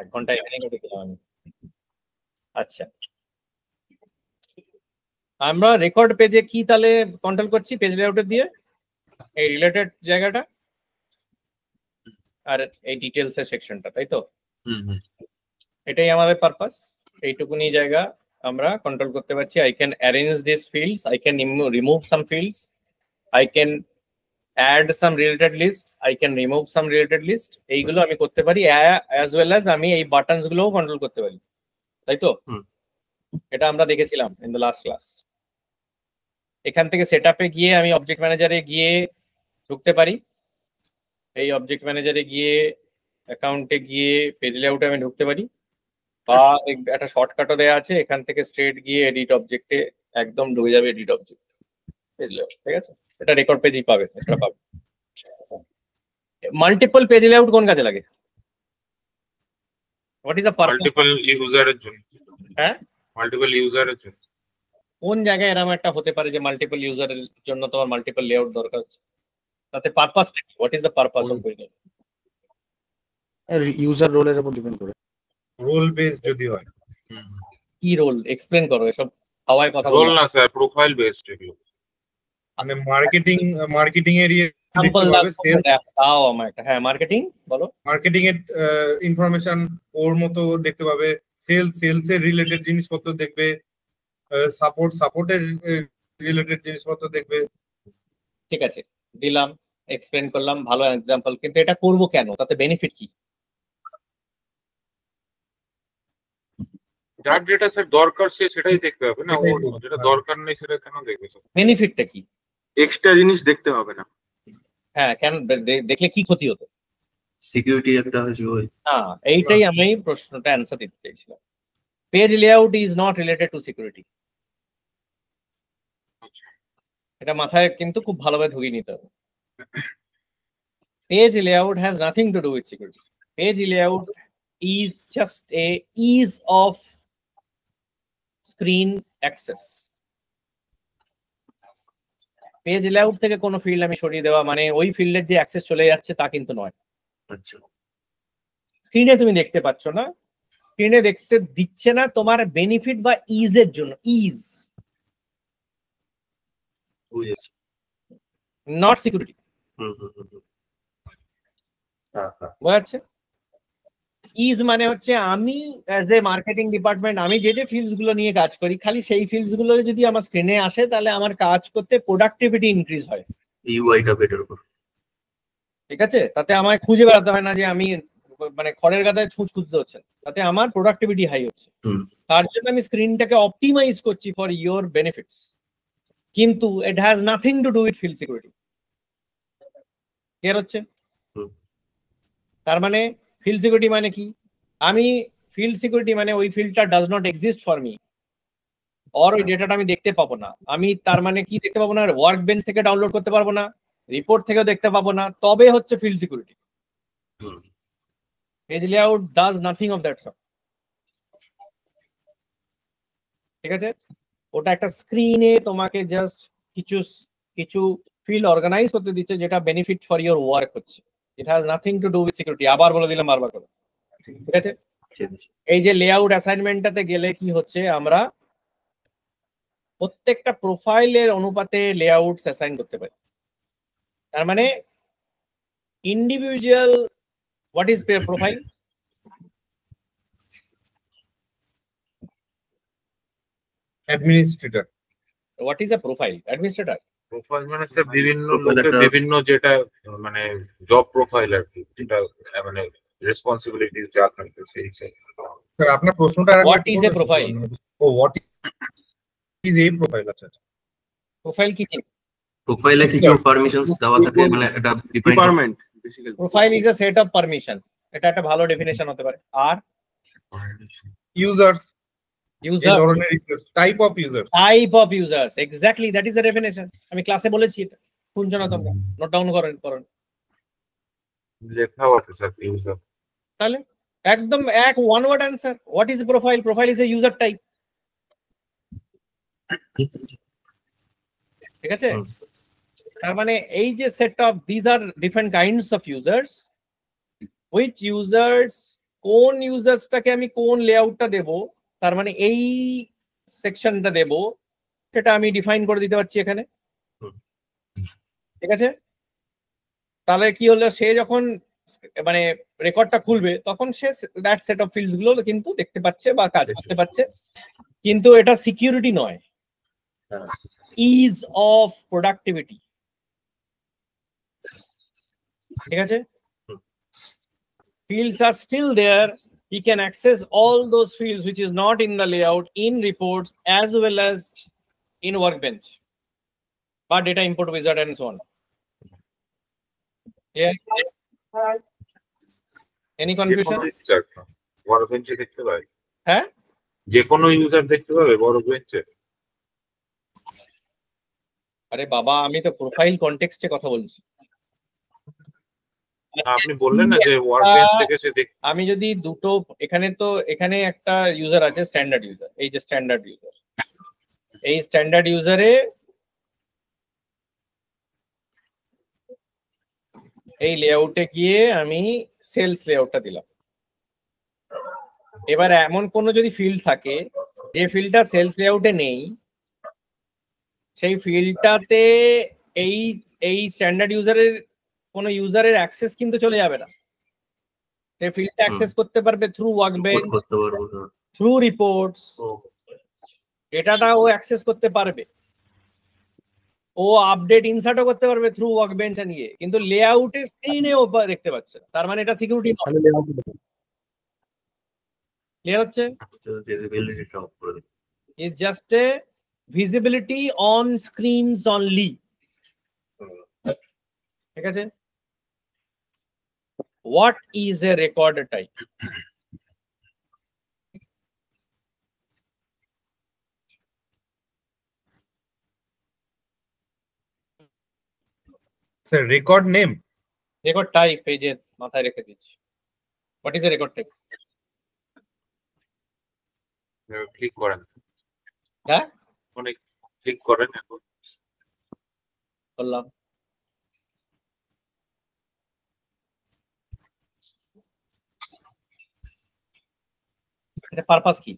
1 ঘন্টা এখানে কেটে দিলাম আমি। আচ্ছা, আমরা রেকর্ড পেজে কি তাহলে কন্ট্রোল করছি পেজ লেআউটের দিয়ে? এই রিলেটেড জায়গাটা আর এই ডিটেলস এর সেকশনটা, তাই তো? এটাই আমাদের পারপাস। এইটুকুনি জায়গা আমরা কন্ট্রোল করতে পারছি। I can arrange this fields, I can remove some fields, I can add some related list, I can remove some related list. এইগুলো আমি করতে পারি, অ্যাজ ওয়েল অ্যাজ আমি এই বাটনস গুলোও কন্ট্রোল করতে পারি, তাই তো? এটা আমরা দেখেছিলাম ইন দ্য লাস্ট ক্লাস। এখান থেকে সেটআপে গিয়ে আমি অবজেক্ট ম্যানেজারে গিয়ে ঢুকতে পারি, এই অবজেক্ট ম্যানেজারে গিয়ে অ্যাকাউন্টে গিয়ে পেজ লেআউটে আমি ঢুকতে পারি, বা একটা শর্টকাটও দেওয়া আছে, এখান থেকে স্ট্রেট গিয়ে এডিট অবজেক্টে একদম ঢুকে যাবে এডিট অবজেক্ট, পেজ লেআউট। ঠিক আছে, এটা রেকর্ড পেজই পাবে, এটা পাবে। মাল্টিপল পেজ লেআউট কোন কাজে লাগে? What is the purpose? Multiple ইউজারের জন্য। হ্যাঁ, মাল্টিপল ইউজারের জন্য। কোন জায়গায় এরকম একটা হতে পারে যে মাল্টিপল ইউজারের জন্য তোমার মাল্টিপল লেআউট দরকার হচ্ছে? তাতে পারপাসটা কি? What is the purpose of doing it? User রোলের উপর ডিপেন্ড করে। রোল বেস যদি হয়। কি রোল? এক্সপ্লেন করো, এসব হাওয়ায় কথা রোল বলো না স্যার, প্রোফাইল বেসড এগুলো। মানে মার্কেটিং এরিয়া এক্সাম্পল দাও আমাকে। হ্যাঁ, মার্কেটিং বলো। মার্কেটিং এর ইনফরমেশন ওর মতো দেখতে পাবে, সেলস এর রিলেটেড জিনিসপত্র দেখবে, সাপোর্টের রিলেটেড জিনিসপত্র দেখবে। ঠিক আছে, দিলাম, এক্সপ্লেন করলাম, ভালো এক্সাম্পল, কিন্তু এটা করব কেন? তাতে বেনিফিট কি? যার যেটা স্যার দরকার সে সেটাই দেখতে হবে না, ওর যেটা দরকার নেই সেটা কেন দেখবে স্যার? বেনিফিটটা কি? এক্সট্রা জিনিস দেখতে হবে না। হ্যাঁ, কেন দেখলে কি ক্ষতি হতো? সিকিউরিটি একটা হয়ে। হ্যাঁ, এইটাই আমি প্রশ্নটা অ্যান্সার দিতে চাইছিলাম। Page layout is not related to security. এটা মাথায় কিন্তু খুব ভালোভাবে ঢুকিয়ে নিতে হবে। Page layout has nothing to do with security. Page layout is just a ease of screen access. Page layout থেকে কোনো ফিল্ড আমি সরিয়ে দেওয়া মানে ওই ফিল্ডের যে অ্যাক্সেস চলে যাচ্ছে তা কিন্তু নয়। আচ্ছা, স্ক্রিনে তুমি দেখতে পাচ্ছ না, স্ক্রিনে দেখতে দিচ্ছে না তোমার বেনিফিট বা ইজের জন্য। Is, not security. বোঝা যাচ্ছে? ইজ মানে হচ্ছে আমি অ্যাজ এ মার্কেটিং ডিপার্টমেন্ট আমি যে যে ফিল্ডস গুলো নিয়ে কাজ করি, খালি সেই ফিল্ডস গুলো যদি আমার স্ক্রিনে আসে তাহলে আমার কাজ করতে প্রোডাক্টিভিটি ইনক্রিজ হয়। ইউআইটা বেটার করে। ঠিক আছে, তাতে আমায় খুঁজে বেড়াতে হয় না যে আমি মানে খড়ের গাদায় ছুঁচ খুঁজতে হচ্ছে, তাতে আমার প্রোডাক্টিভিটি হাই হচ্ছে। তার জন্য আমি স্ক্রিনটাকে অপটিমাইজ করছি ফর ইওর বেনিফিটস, কিন্তু it has nothing to do with field security. Clear হচ্ছে? তার মানে ফিল্ড সিকিউরিটি মানে কি? আমি ফিল্ড সিকিউরিটি মানে ওই ফিল্ডটা does not exist for me, or ওই ডেটাটা আমি দেখতে পাবো না। আমি তার মানে কি দেখতে পাবো না? ওয়ার্ক বেঞ্চ থেকে ডাউনলোড করতে পারবো না, রিপোর্ট থেকেও দেখতে পাবো না, তবে হচ্ছে field security. Page layout does nothing of that sort. ঠিক আছে, ওটা একটা স্ক্রিনে তোমাকে জাস্ট কিছু ফিল্ড অর্গানাইজ করতে দিচ্ছে যেটা বেনিফিট ফর ইওর ওয়ার্ক হচ্ছে। It has nothing to do with security. আবার বলে দিলাম বারবার করে। ঠিক আছে, এই যে লেআউট অ্যাসাইনমেন্টটাতে গেলে কি হচ্ছে, আমরা প্রত্যেকটা প্রোফাইলের অনুপাতে লেআউটস অ্যাসাইন করতে পারি। তার মানে individual, what is profile? Administrator. What is a profile? Administrator. Profile মানে স্যার বিভিন্ন লোকের বিভিন্ন যেটা মানে জব প্রোফাইল আর কি, যেটা মানে রেসপন্সিবিলিটিস যা থাকে সেই স্যার আপনার প্রশ্নটা হোয়াট ইজ এ প্রোফাইল? ও হোয়াট ইজ এ প্রোফাইল? আচ্ছা আচ্ছা, প্রোফাইল কি? প্রোফাইলে কিছু পারমিশনস দেওয়া থাকে, মানে এটা department basically. Profile is a set of permission. এটা একটা ভালো ডেফিনেশন হতে পারে। আর ইউজার্স, ইউজার, এই ধরনের type of users. Type of users, exactly that is the definition. আমি ক্লাসে বলেছি এটা, শুনছো না তোমরা? নোট ডাউন করুন। লেখাও আছে স্যার ইউজার। তাহলে একদম এক one word answer. What is profile? Profile is a user type. ঠিক আছে, তার মানে এই যে set of this are different kinds of users, which users কোন ইউজার্সটাকে আমি কোন লেআউটটা দেব, তার মানে এই সেকশনটা দেব, সেটা আমি ডিফাইন করে দিতে পারছি এখানে। ঠিক আছে, তাহলে কি হলো, সে যখন মানে রেকর্ডটা খুলবে তখন say that set of fields গুলো কিন্তু দেখতে পাচ্ছে বা কাজ করতে পারছে। কিন্তু এটা সিকিউরিটি নয়, ইজ অফ প্রোডাক্টিভিটি। ঠিক আছে, fields are still there. He can access all those fields which is not in the layout in reports as well as in Workbench, but data import wizard and so on. Yeah. Any confusion? Workbench দেখতে পাই? হ্যাঁ, যে কোনো user দেখতে পাবে Workbench? আরে বাবা, আমি তো প্রোফাইল কনটেক্সটে কথা বলছি। আপনি বললেন না যে Workbench থেকে সে দেখ, আমি যদি দুটো, এখানে একটা ইউজার আছে স্ট্যান্ডার্ড ইউজার, এই যে স্ট্যান্ডার্ড ইউজার, এই স্ট্যান্ডার্ড ইউজারে এই লেআউটে গিয়ে আমি সেলস লেআউটটা দিলাম। এবার এমন কোন যদি ফিল্ড থাকে যে ফিল্ডটা সেলস লেআউটে নেই, সেই ফিল্ডটাতে এই স্ট্যান্ডার্ড ইউজারের কোন ইউজারের অ্যাক্সেস কিন্তু চলে যাবে না। সেই ফিল্ডটা অ্যাক্সেস করতে পারবে থ্রু ওয়ার্কবেঞ্চ, থ্রু রিপোর্টস, ডেটাটা ও অ্যাক্সেস করতে পারবে, ও আপডেট ইনসার্টও করতে পারবে থ্রু ওয়ার্কবেঞ্চ নিয়ে, কিন্তু লেআউটে স্ক্রিনে ও দেখতে পাচ্ছে না। তার মানে এটা সিকিউরিটি নয়। ক্লিয়ার হচ্ছে? Is just a visibility on screens only. ঠিক আছে, what is a record type? Sir, record name? Record type এই যে মাথায় রেখে দিচ্ছি। What is a record type? Click করেন। হ্যাঁ, অনেক ক্লিক করেন এখন। বললাম এটা পারপাস কি?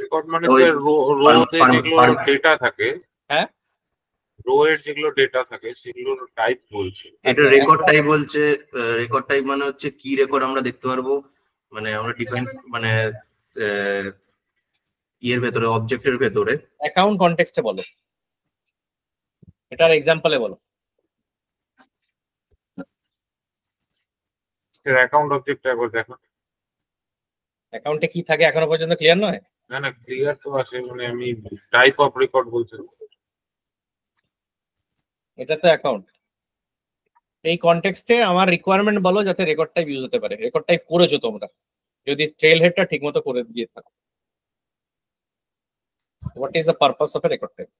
রেকর্ড মানে স্যার রোতে যেগুলো ডেটা থাকে, হ্যাঁ, রো এর যেগুলো ডেটা থাকে সেগুলোর টাইপ বলছে। এটা রেকর্ড টাইপ বলছে। রেকর্ড টাইপ মানে হচ্ছে কি রেকর্ড আমরা দেখতে পারবো, মানে আমরা ডিফাইন মানে ইয়ের ভেতরে অবজেক্টের ভেতরে অ্যাকাউন্ট কনটেক্সটে বলো, এটার এক্সাম্পলে বলো। অ্যাকাউন্ট অবজেক্টটা একবার দেখো। অ্যাকাউন্টে কি থাকে এখনো পর্যন্ত ক্লিয়ার নয়? না না ক্লিয়ার তো আছে, মানে আমি টাইপ অফ রেকর্ড বলছি। এটা তো অ্যাকাউন্ট। এই কনটেক্সটে আমার রিকোয়ারমেন্ট বলো যাতে রেকর্ড টাইপ ইউজ হতে পারে। রেকর্ড টাইপ করেছো তোমরা যদি ট্রেল হেডটা ঠিকমতো করে দিয়ে থাকো। What is the purpose of A record type?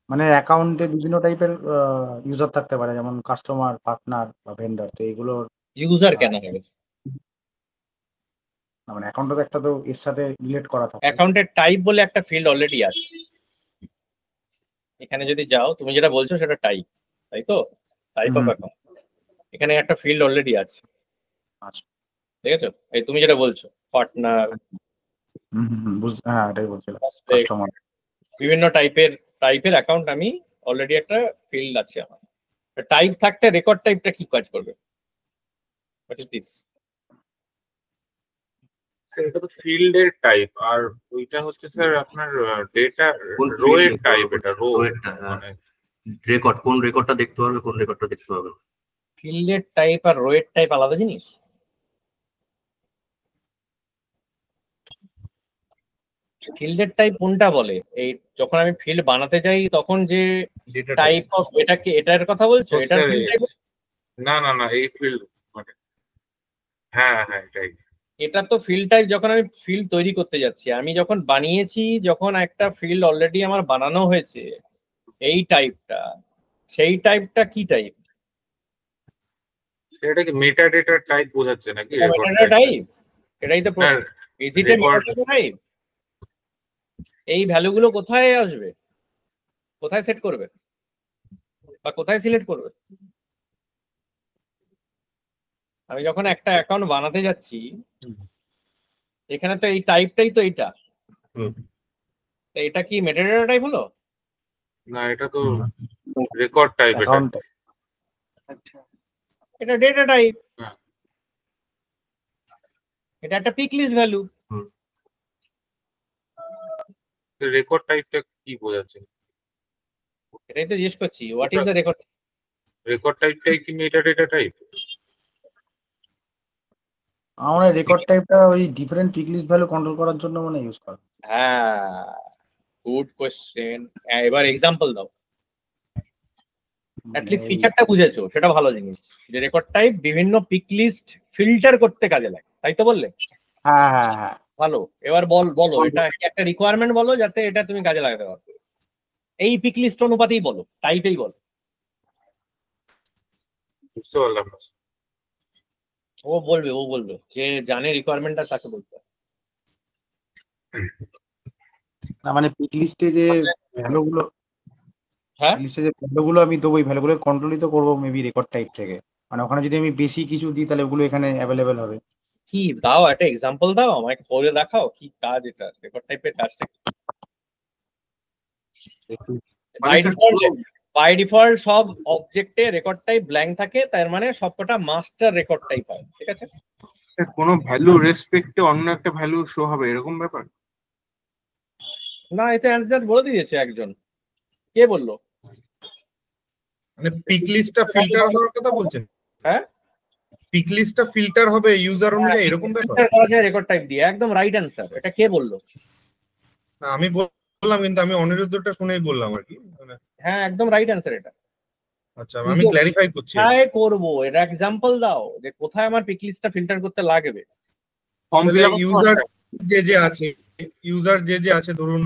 মানে অ্যাকাউন্টে বিভিন্ন টাইপের ইউজার থাকতে পারে, যেমন কাস্টমার, পার্টনার বা ভেন্ডর। তো এগুলোর ইউজার কেন হবে? মানে অ্যাকাউন্টে তো একটা তো এর সাথে রিলেট করা থাকে। অ্যাকাউন্টের টাইপ বলে একটা ফিল্ড অলরেডি আছে। এখানে যদি যাও, তুমি যেটা বলছো সেটা টাইপ, তাই তো? টাইপ অফ অ্যাকাউন্ট, এখানে একটা ফিল্ড অলরেডি আছে। আচ্ছা, ঠিক আছে, এই তুমি যেটা বলছো পার্টনার, হ্যাঁ এটাই বলছিলাম, কাস্টমার, বিভিন্ন টাইপের অ্যাকাউন্ট আমি অলরেডি একটা ফিল্ড আছে আমার। টাইপ থাকতে রেকর্ড টাইপটা কি কাজ করবে? What is this? স্যার এটা তো ফিল্ডের টাইপ, আর ওইটা হচ্ছে স্যার আপনার ডেটা রো এর টাইপ। এটা রো মানে রেকর্ড, কোন রেকর্ডটা দেখতে পারবে কোন রেকর্ডটা দেখতে পারবে। ফিল্ডের টাইপ আর রো এর টাইপ আলাদা জিনিস। ফিল্ডের টাইপ কোনটা বলে? এই যখন আমি ফিল্ড বানাতে যাই তখন যে টাইপ অফ, এটাকে এটার কথা বলছো? এটা না না না এই ফিল্ড মানে হ্যাঁ হ্যাঁ এটাই। এটা তো ফিল্ড টাইপ যখন আমি ফিল্ড তৈরি করতে যাচ্ছি। আমি যখন বানিয়েছি, যখন একটা ফিল্ড অলরেডি আমার বানানো হয়েছে এই টাইপটা, সেই টাইপটা কি টাইপ? এটা কি মেটা ডেটা টাইপ বোঝাচ্ছে নাকি? মেটা টাইপ, এটাই তো প্রশ্ন। Is it A meta type? এই ভ্যালুগুলো কোথায় আসবে, কোথায় সেট করবে? বা কোথায় সিলেক্ট করবে? আমি যখন একটা অ্যাকাউন্ট বানাতে যাচ্ছি, এখানে তো এই টাইপটাই তো এইটা, তো এটা কি মেটাডাটা টাইপ হলো? না, এটা তো রেকর্ড টাইপ। এটা অ্যাকাউন্ট আচ্ছা এটা ডেটা টাইপ, হ্যাঁ। এটা একটা পিক লিস্ট ভ্যালু। রেকর্ড টাইপটা কি বোঝাচ্ছে? এটাই তো জিজ্ঞেস করছি, what is the record? Record টাইপটাই কি মেটাডেটা টাইপ? আমার রেকর্ড টাইপটা ওই different pick list value control করার জন্য মানে ইউজ করা। হ্যাঁ, গুড কোশ্চেন। এবার এক্সাম্পল দাও। অ্যাটলিস্ট ফিচারটা বুঝেছো, সেটা ভালো জিনিস। যে রেকর্ড টাইপ বিভিন্ন পিক লিস্ট ফিল্টার করতে কাজে লাগে, তাই তো বললে? হ্যাঁ হ্যাঁ হ্যাঁ। ভালো। এবার বলো এটা একটা রিকোয়ারমেন্ট বলো যাতে এটা তুমি কাজে লাগাতে পারো। এই পিক লিস্ট অনুপাতেই বলো, টাইপেই বলো। বুঝতে পারলাম না। ও বলবে যে জানে রিকোয়ারমেন্টটা তাকে বলতে হবে। না মানে পিক লিস্টে যে ভ্যালুগুলো, হ্যাঁ, লিস্টে যে ভ্যালুগুলো আমি দেবো, ওই ভ্যালুগুলো কন্ট্রোলই তো করবো মেবি রেকর্ড টাইপ থেকে। মানে ওখানে যদি আমি বেশি কিছু দিই তাহলে ওগুলো এখানে অ্যাভেলেবেল হবে। কি দাও, একটা এক্সাম্পল দাও আমাকে, করে দেখাও কি কাজ এটা, রেকর্ড টাইপের কাজটা কি? বাই ডিফল্ট সব অবজেক্টে রেকর্ড টাইপ ব্ল্যাঙ্ক থাকে, তার মানে সবকটা মাস্টার রেকর্ড টাইপ হয়, ঠিক আছে? স্যার কোনো ভ্যালু রেসপেক্টে অন্য একটা ভ্যালু শো হবে এরকম ব্যাপার? না, এতে অ্যান্সার বলে দিয়েছে একজন। কে বললো? মানে পিক লিস্টটা ফিল্টার হওয়ার কথা বলছেন? হ্যাঁ, পিক লিস্টটা ফিল্টার হবে ইউজার অনুযায়ী, এরকম ব্যাপার? ফিল্টার করা যায় রেকর্ড টাইপ দিয়ে, একদম রাইট অ্যান্সার। এটা কে বললো? না, আমি বললাম, কিন্তু আমি অনিরুদ্ধটা শুনেই বললাম আর কি। মানে হ্যাঁ, একদম রাইট অ্যান্সার এটা। আচ্ছা, আমি ক্ল্যারিফাই করছি। কোথায় করবো এটা এক্সাম্পল দাও, যে কোথায় আমার পিক লিস্টটা ফিল্টার করতে লাগবে। ফর্ম ফিল আপ ইউজার যে আছে ধরুন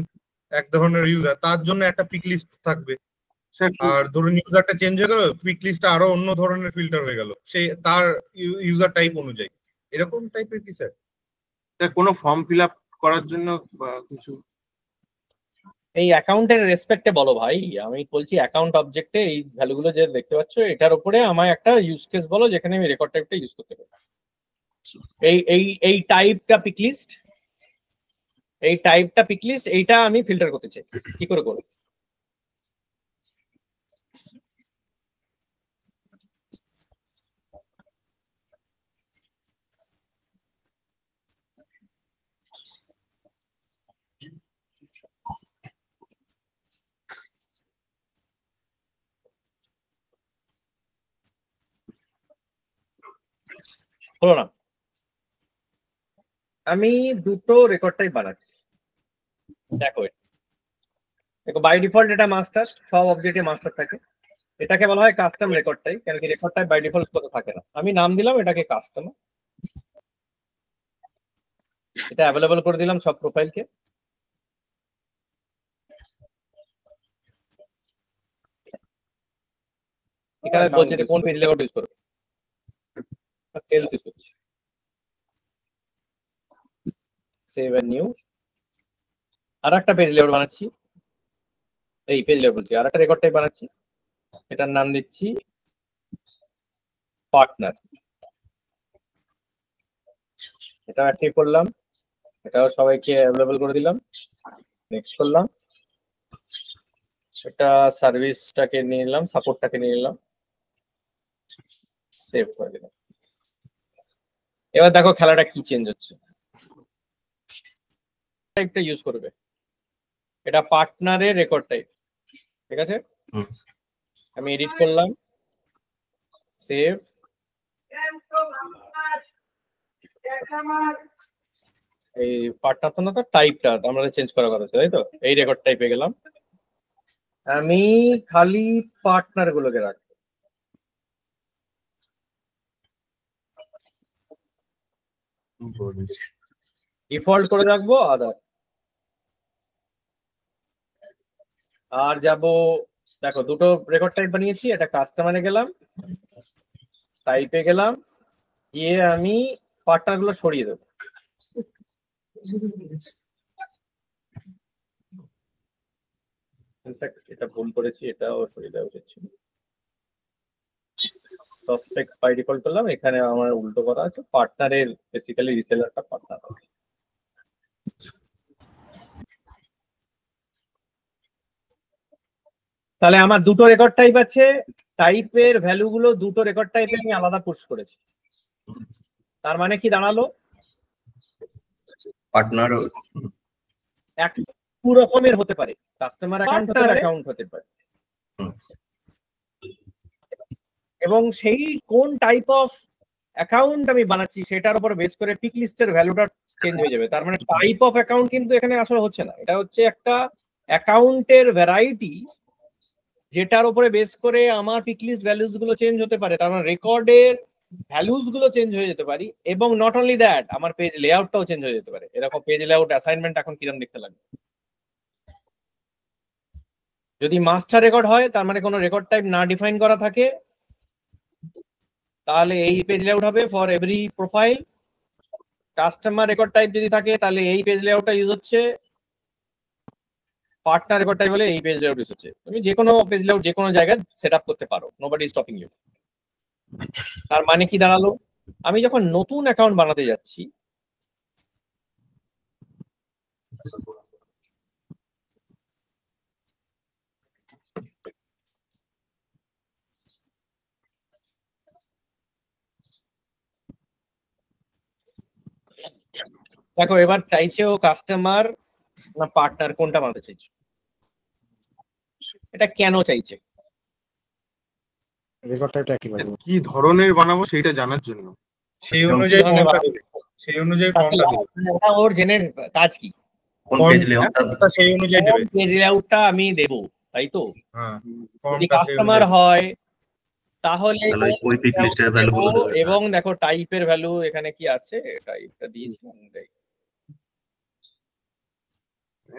এক ধরনের ইউজার, তার জন্য একটা পিক লিস্ট থাকবে। আর ধরুন ইউজারটা চেঞ্জ হয়ে গেল, পিক লিস্টটা আরো অন্য ধরনের ফিল্টার হয়ে গেল, সে তার ইউজার টাইপ অনুযায়ী, এরকম টাইপের কি স্যার? কোনো ফর্ম ফিল আপ করার জন্য বা কিছু? এই অ্যাকাউন্টের রেসপেক্টে বলো ভাই, আমি বলছি অ্যাকাউন্ট অবজেক্টে এই ভ্যালুগুলো যে দেখতে পাচ্ছ, এটার উপরে আমায় একটা ইউজ কেস বলো যেখানে আমি রেকর্ড টাইপটা ইউজ করতে পারি। এই টাইপটা পিক লিস্ট, এইটা আমি ফিল্টার করতে চাই, কি করে করব? হলো না? আমি দুটো রেকর্ড টাইপ বানাচ্ছি, দেখো বাই ডিফল্ট এটা মাস্টার, সব অবজেক্টে মাস্টার থাকে। এটাকে বলা হয় কাস্টম রেকর্ড টাইপ, কেন কি রেকর্ড টাইপ বাই ডিফল্ট কোথাও থাকে না। আমি নাম দিলাম এটাকে কাস্টম, এটা অ্যাভেলেবল করে দিলাম সব প্রোফাইলকে। এখানে বলছে যে কোন পেজ লেআউট ইউজ করবে, সেলস ইউজ করছি। সেভ এন্ড নিউ, আর একটা পেজ লেআউট বানাচ্ছি, এই পেজ লেআউট বলছি, আর একটা রেকর্ড টাইপ বানাচ্ছি, এটার নাম দিচ্ছি পার্টনার। এটা অ্যাক্টিভ করলাম, এটাও সবাইকে অ্যাভেলেবল করে দিলাম, নেক্সট করলাম। এটা সার্ভিসটাকে নিয়ে নিলাম, সাপোর্টটাকে নিয়ে নিলাম, সেভ করে দিলাম। এবার দেখো খেলাটা কি চেঞ্জ হচ্ছে। টাইপটা ইউজ করবে, এটা পার্টনারের রেকর্ড টাইপ, ঠিক আছে? আমি এডিট করলাম, সেভ। এই পার্টনার তো না, তো টাইপটা আমাদের চেঞ্জ করা কথা, তাই তো? এই রেকর্ড টাইপে গেলাম, আমি খালি পার্টনার গুলোকে রাখবো। ডিফল্ট করে রাখবো আদার। আর যাব, দেখো দুটো রেকর্ড টাইপ বানিয়েছি, এটা কাস্টমারে গেলাম, টাইপে গেলাম, গিয়ে আমি পার্টনার গুলো সরিয়ে দেবো। এটা ভুল করেছি, এটাও সরিয়ে দেওয়া উচিত ছিল। সাসপেক্ট বাই ডিফল্ট করলাম, এখানে আমার উল্টো করা আছে, পার্টনারের বেসিক্যালি রিসেলারটা পার্টনার হবে। তাহলে আমার দুটো রেকর্ড টাইপ আছে, টাইপের ভ্যালু গুলো দুটো রেকর্ড টাইপে আমি আলাদা পুশ করেছি। তার মানে কি দাঁড়ালো, পার্টনার এক দু রকমের হতে পারে, কাস্টমার অ্যাকাউন্ট হতে পারে, এবং সেই কোন টাইপ অফ অ্যাকাউন্ট আমি বানাচ্ছি সেটার উপর বেস করে পিক লিস্টের ভ্যালুটা চেঞ্জ হয়ে যাবে। তার মানে টাইপ অফ অ্যাকাউন্ট কিন্তু এখানে আসলে হচ্ছে না, এটা হচ্ছে একটা অ্যাকাউন্টের ভ্যারাইটি যেটার উপরে বেস করে আমার পিক লিস্ট ভ্যালুস গুলো চেঞ্জ হতে পারে। তার মানে রেকর্ডের ভ্যালুস গুলো চেঞ্জ হয়ে যেতে পারে, এবং নট অনলি দ্যাট আমার পেজ লেআউটটাও চেঞ্জ হয়ে যেতে পারে। এরকম পেজ লেআউট অ্যাসাইনমেন্ট এখন কিরকম দেখতে লাগবে। যদি মাস্টার রেকর্ড হয়, তার মানে কোনো রেকর্ড টাইপ না ডিফাইন করা থাকে, তাহলে এই পেজ লেআউট হবে for every profile. Customer record type যদি থাকে তাহলে এই পেজ লেআউটটা ইউজ হচ্ছে, পার্টনার রেকর্ড টাইপ হলে এই পেজ লেআউট ইউজ হচ্ছে। তুমি যে কোনো পেজ লেআউট যে কোনো জায়গায় সেটআপ করতে পারো, নোবডি ইজ স্টপিং ইউ। তার মানে কি দাঁড়ালো, আমি যখন নতুন অ্যাকাউন্ট বানাতে যাচ্ছি, দেখো এবার চাইছে ও কাস্টমার না পার্টনার, কোনটা বানাতে চাইছো, এটা কেন চাইছে, রেকর্ড টাইপটা একই পাবে। কি ধরনের বানাবো সেটা জানার জন্য সেই অনুযায়ী ফর্মটা দেবে, সেই অনুযায়ী ফর্মটা দেবে, ওটা ওর জেনে কাজ কি, কোন পেজ লেআউটটা সেই অনুযায়ী দেবে, পেজ লেআউটটা আমি দেব, তাই তো। হ্যাঁ যদি কাস্টমার হয় তাহলে ওই পিক লিস্টের ভ্যালু গুলো দেবে। এবং দেখো টাইপের ভ্যালু এখানে কি আছে, টাইপটা দিয়েছিলাম,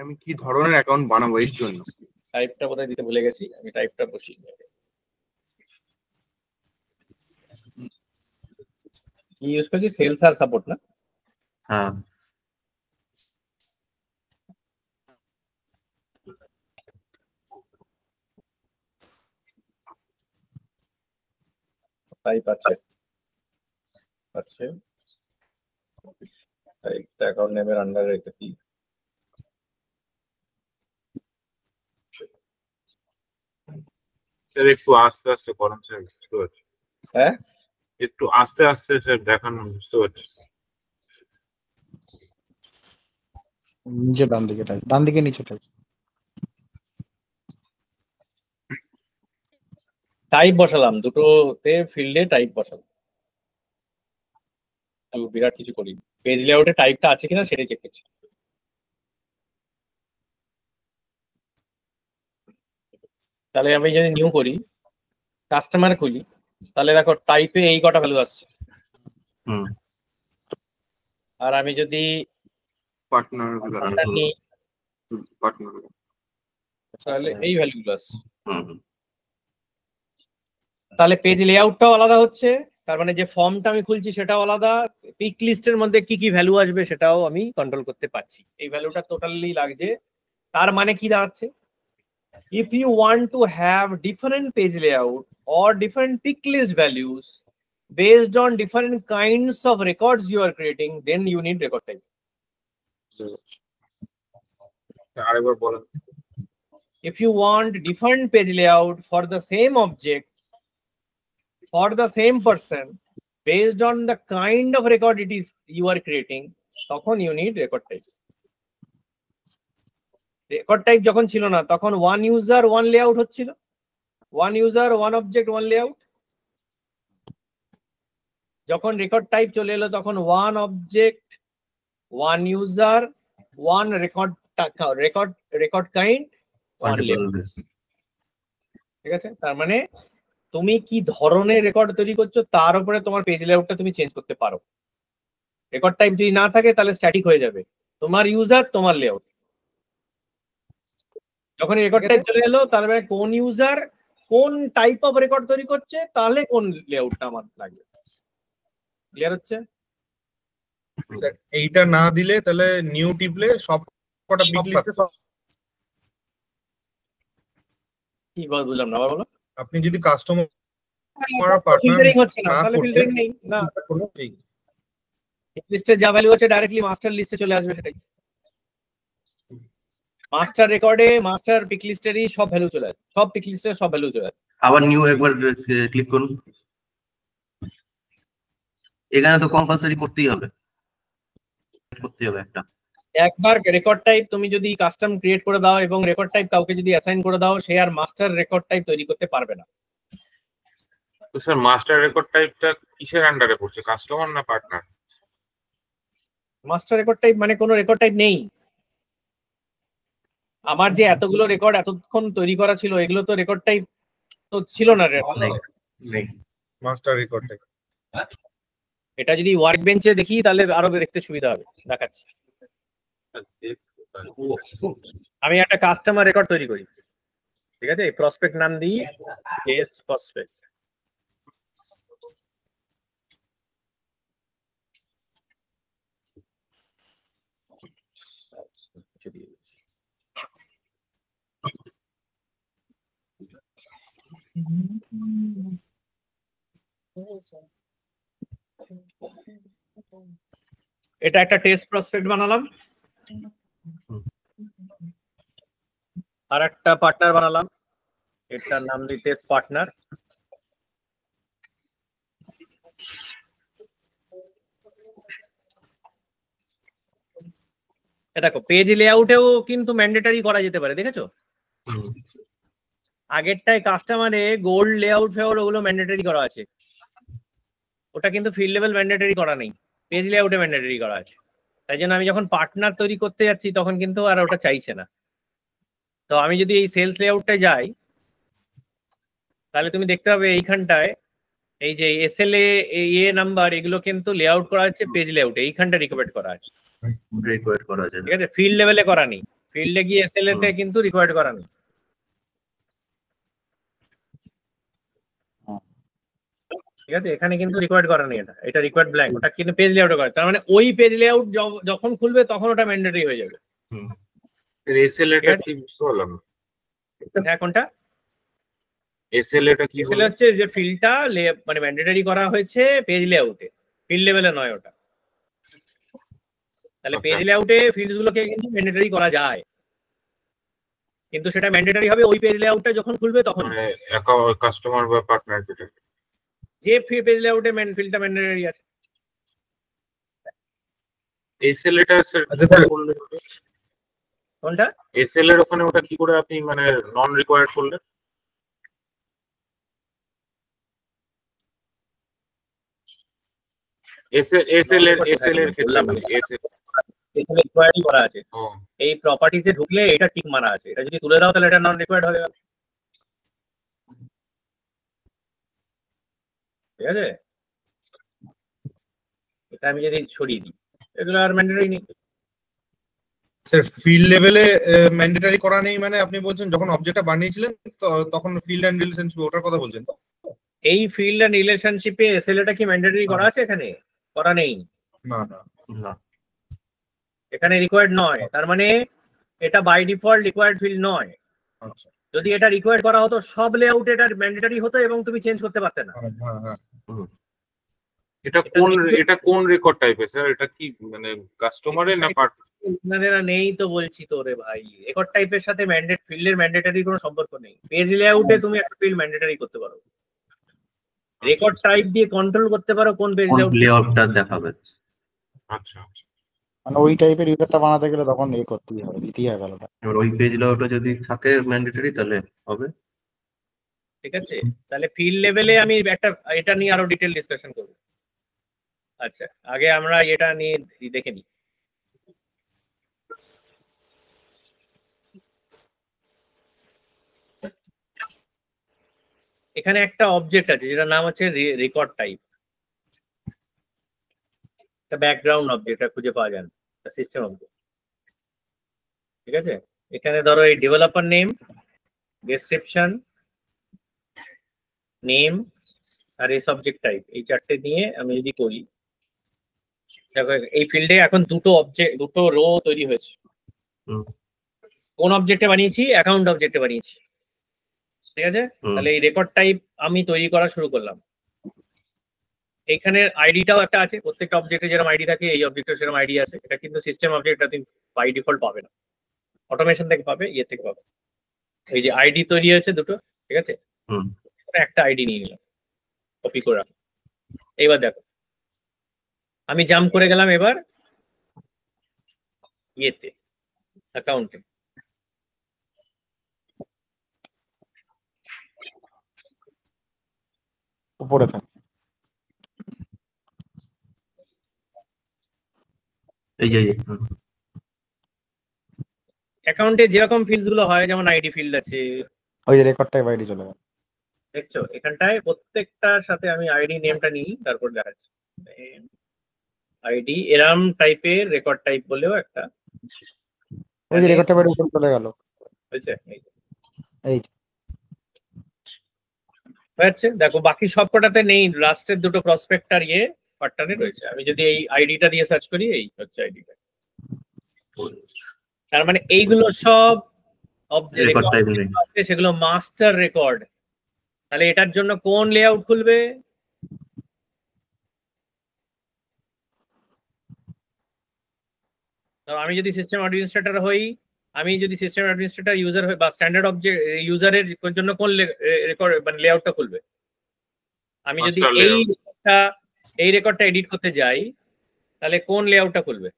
আমি কি ধরনের অ্যাকাউন্ট বানাবো এর জন্য টাইপটা বোধহয় দিতে ভুলে গেছি, আমি টাইপটা বসিয়ে দেব। কি ইউজ করছি, সেলস আর সাপোর্ট না? হ্যাঁ টাইপ আছে, আছে টাইপটা অ্যাকাউন্ট নেমের আন্ডারে রেখে দিই। স্যার একটু আস্তে আস্তে করেন স্যার, বুঝতে পারছি। হ্যাঁ একটু আস্তে আস্তে স্যার দেখানো, বুঝতে পারছি। নিচে ডান দিকে টাইপ, ডান দিকে নিচে টাইপ। টাইপ বসালাম, দুটোতে ফিল্ডে টাইপ বসালাম, আমি বিরাট কিছু করি। পেজ লেআউটে টাইপটা আছে কিনা সেটাই চেক করছি। তাহলে আমি যদি নিউ করি, কাস্টমার খুলি, তাহলে দেখো টাইপে এই কটা ভ্যালু আসছে, আর আমি যদি পার্টনার নিই পার্টনার তাহলে এই ভ্যালুগুলো আসছে। তাহলে পেজ লেআউটটাও আলাদা হচ্ছে, তার মানে যে ফর্মটা আমি খুলছি সেটাও আলাদা, পিক লিস্টের মধ্যে কি কি ভ্যালু আসবে সেটাও আমি কন্ট্রোল করতে পারছি। এই ভ্যালুটা টোটালি লাগছে। তার মানে কি দাঁড়াচ্ছে, if you want to have different page layout or different pick list values based on different kinds of records you are creating, then you need record type. আরেকবার বলেন। If you want different page layout for the same object for the same person based on the kind of record it is you are creating, তখন you need record type. Record type যখন ছিল না তখন one user one layout হচ্ছিল, one user one object one layout. যখন record type চলে এলো তখন one object one user one record record record kind one layout. ঠিক আছে, তার মানে তুমি কি ধরনের রেকর্ড তৈরি করছো তার উপরে তোমার পেজ লেআউটটা তুমি চেঞ্জ করতে পারো। রেকর্ড টাইপ যদি না থাকে তাহলে স্ট্যাটিক হয়ে যাবে, তোমার ইউজার তোমার লেআউট। যখন রেকর্ড টাইপ চলে এলো তার মানে কোন ইউজার কোন টাইপ অফ রেকর্ড তৈরি করছে তাহলে কোন লেআউটটা আমার লাগবে। ক্লিয়ার হচ্ছে? এইটা না দিলে তাহলে নিউ টিপলে সব কটা পিক লিস্টে কি বুঝলাম না, আবার বলো। আপনি যদি কাস্টমার ফিল্টারিং হচ্ছে না, তাহলে ফিল্টারিং নেই না, লিস্টে যা ভ্যালু আছে ডাইরেক্টলি মাস্টার লিস্টে চলে আসবে, সেটাই মাস্টার রেকর্ডে মাস্টার পিক লিস্টেরই সব ভ্যালু চলে আসবে, সব পিক লিস্টের সব ভ্যালু চলে আসবে। আবার নিউ একবার ক্লিক করুন, এখানে তো কম্পালসারি করতেই হবে একটা। একবার রেকর্ড টাইপ তুমি যদি কাস্টম ক্রিয়েট করে দাও এবং রেকর্ড টাইপ কাউকে যদি অ্যাসাইন করে দাও, সে আর মাস্টার রেকর্ড টাইপ তৈরি করতে পারবে না। তো স্যার মাস্টার রেকর্ড টাইপটা কিসের আন্ডারে পড়ছে, কাস্টমার না পার্টনার? মাস্টার রেকর্ড টাইপ মানে কোনো রেকর্ড টাইপ নেই। আমার যে এতগুলো রেকর্ড এতক্ষণ তৈরি করা ছিল, এগুলো তো রেকর্ড টাইপ তো ছিল না। মাস্টার রেকর্ড টাইপ এটা যদি ওয়ার্ক বেঞ্চে দেখি তাহলে আরো দেখতে সুবিধা হবে, দেখাচ্ছি। আমি একটা কাস্টমার রেকর্ড তৈরি করি, ঠিক আছে, প্রসপেক্ট নাম দিই কেস প্রসপেক্ট। এটা একটা টেস্ট প্রসপেক্ট বানালাম, আর একটা পার্টনার বানালাম, এটার নাম দিই টেস্ট পার্টনার। দেখো পেজ লেআউটেও কিন্তু ম্যান্ডেটরি করা যেতে পারে, দেখেছো আগেরটায় কাস্টমারে গোল্ড লেআউট ফেওর ওগুলো ম্যান্ডেটরি করা আছে, ওটা কিন্তু ফিল্ড লেভেল ম্যান্ডেটরি করা নেই, পেজ লেআউটে ম্যান্ডেটরি করা আছে। তাই জন্য আমি যখন পার্টনার তৈরি করতে যাচ্ছি তখন কিন্তু আর ওটা চাইছে না। তো আমি যদি এই সেলস লেআউটটায় যাই, তাহলে তুমি দেখতে পাবে এইখানটায় এই যে এসএলএ এ নাম্বার এগুলো কিন্তু লেআউট করা আছে পেজ লেআউটে, এইখানটা রিকোয়ার্ড করা আছে, ঠিক আছে, ফিল্ড লেভেলে করা নেই। ফিল্ডে গিয়ে এসএলএ তে কিন্তু রিকোয়ার্ড করা নেই, ঠিক আছে, এখানে কিন্তু রিকোয়ার্ড করা নেই, এটা রিকোয়ার্ড ব্ল্যাঙ্ক, ওটা কিন্তু পেজ লেআউটে করে। তার মানে ওই পেজ লেআউট যখন খুলবে তখন ওটা ম্যান্ডেটরি হয়ে যাবে। এসএলএটা কি বুঝতে পারলাম? হ্যাঁ কোনটা? এসএলএটা কি হচ্ছে যে ফিল্ডটা মানে ম্যান্ডেটরি করা হয়েছে পেজ লেআউটে, ফিল্ড লেভেলে নয় ওটা। তাহলে পেজ লেআউটে ফিল্ডস গুলোকে কিন্তু ম্যান্ডেটরি করা যায়, কিন্তু সেটা ম্যান্ডেটরি হবে ওই পেজ লেআউটটা যখন খুলবে তখন, মানে কাস্টমার বা পার্টনার যেটা যে পেজ লেআউটে ফিল্ডটা ম্যান্ডেটরি আছে। এসএলএটা স্যার কোনটা? এসএল এর ওখানে ওটা কি করে আপনি মানে নন রিকোয়ার্ড করলেন? এসএল এর রিকোয়ার্ডই করা আছে, এই প্রপার্টিজে ঢুকলে এটা টিক মারা আছে, এটা যদি তুলে দাও তাহলে এটা নন রিকোয়ার্ড হয়ে গেল, ঠিক আছে। এটা আমি যদি সরিয়ে দিই এগুলো আর ম্যান্ডেটরি নেই। স্যার ফিল্ড লেভেলে ম্যান্ডেটরি করা নেই মানে আপনি বলছেন যখন অবজেক্টটা বানিয়েছিলেন তখন ফিল্ড এন্ড রিলেশনশিপ ওটার কথা বলছেন তো? এই ফিল্ড এন্ড রিলেশনশিপে এসএলএটা কি ম্যান্ডেটরি করা আছে? এখানে করা নেই, না না না, এখানে রিকোয়ার্ড নয়, তার মানে এটা বাই ডিফল্ট রিকোয়ার্ড ফিল্ড নয়। আচ্ছা, যদি এটা রিকোয়ার্ড করা হতো সব লেআউটে এটা ম্যান্ডেটরি হতো এবং তুমি চেঞ্জ করতে পারতে না। এটা কোন রেকর্ড টাইপের স্যার? এটা কি মানে কাস্টমারের না পার্টনারের? নেই তো বলছি তো রে ভাই, রেকর্ড টাইপের সাথে ফিল্ডের ম্যান্ডেটরি কোনো সম্পর্ক নেই। পেজ লেআউটে তুমি একটা ফিল্ড ম্যান্ডেটরি করতে পারো, রেকর্ড টাইপ দিয়ে কন্ট্রোল করতে পারো কোন পেজ লেআউটটা দেখাবে। আচ্ছা, মানে ওই টাইপের ইউজারটা বানাতে গেলে তখন করতেই হবে, দিতেই হবে আলাদা। এবার ওই পেজ লেআউটটা যদি থাকে ম্যান্ডেটরি তাহলে হবে, ঠিক আছে। তাহলে ফিল্ড লেভেলে আমি একটা এটা নিয়ে আরো ডিটেইল ডিসকাশন করব। আচ্ছা, আগে আমরা এটা নিয়ে দেখে নিই। এখানে একটা অবজেক্ট আছে যেটার নাম হচ্ছে রেকর্ড টাইপ, একটা ব্যাকগ্রাউন্ড অবজেক্ট, এটা খুঁজে পাওয়া যায় না, সিস্টেম অবজেক্ট, ঠিক আছে। এখানে ধরো এই ডেভেলপার নেম, ডেসক্রিপশন, নেম আর এই সাবজেক্ট টাইপ, এই চারটে নিয়ে আমি যদি করি, দেখো এই ফিল্ডে এখন দুটো রো তৈরি হয়েছে। কোন অবজেক্টে বানিয়েছি? অ্যাকাউন্ট অবজেক্টে বানিয়েছি, ঠিক আছে, তাহলে এই রেকর্ড টাইপ আমি তৈরি করা শুরু করলাম। এইখানে আইডিটাও একটা আছে, প্রত্যেকটা অবজেক্টে যেরকম আইডি থাকে এই অবজেক্টে সেরকম আইডি আছে। এটা কিন্তু সিস্টেম অবজেক্ট, এটা তুমি বাই ডিফল্ট পাবে না, অটোমেশন থেকে পাবে, ইয়ে থেকে পাবে। এই যে আইডি তৈরি হয়েছে দুটো, ঠিক আছে, একটা আইডি নিয়ে নিলাম, কপি করে রাখলাম। এইবার দেখো আমি জাম্প করে গেলাম এবার ইয়েতে, অ্যাকাউন্টে। উপরে থাকে এই যে অ্যাকাউন্টে যেরকম ফিল্ডস গুলো হয়, যেমন আইডি ফিল্ড আছে, ওই যে রেকর্ড টাইপ আইডি চলে গেল, দেখছো এখানটায় প্রত্যেকটার সাথে আমি আইডি নেমটা নিই, তারপর দেখাচ্ছি আইডি এরম টাইপের রেকর্ড টাইপ বলেও একটা, ওই যে রেকর্ড টাইপ আইডি উপরে চলে গেল, বুঝছে? এই হচ্ছে দেখো বাকি সবকটাতে নেই, লাস্টের দুটো প্রসপেক্টার ইয়ে পার্টনারে রয়েছে। আমি যদি এই আইডিটা দিয়ে সার্চ করি, এই হচ্ছে আইডিটা। তার মানে এইগুলো সব রেকর্ড টাইপ সেগুলো মাস্টার রেকর্ড। তাহলে এটার জন্য কোন লেআউট খুলবে? আমি যদি সিস্টেম অ্যাডমিনিস্ট্রেটর হই, আমি যদি সিস্টেম অ্যাডমিনিস্ট্রেটর ইউজার হই বা স্ট্যান্ডার্ড অবজেক্ট ইউজারের জন্য কোন রেকর্ড মানে লেআউটটা খুলবে? আমি যদি এই রেকর্ডটা এডিট করতে যাই, তাহলে কোন লেআউটটা খুলবে?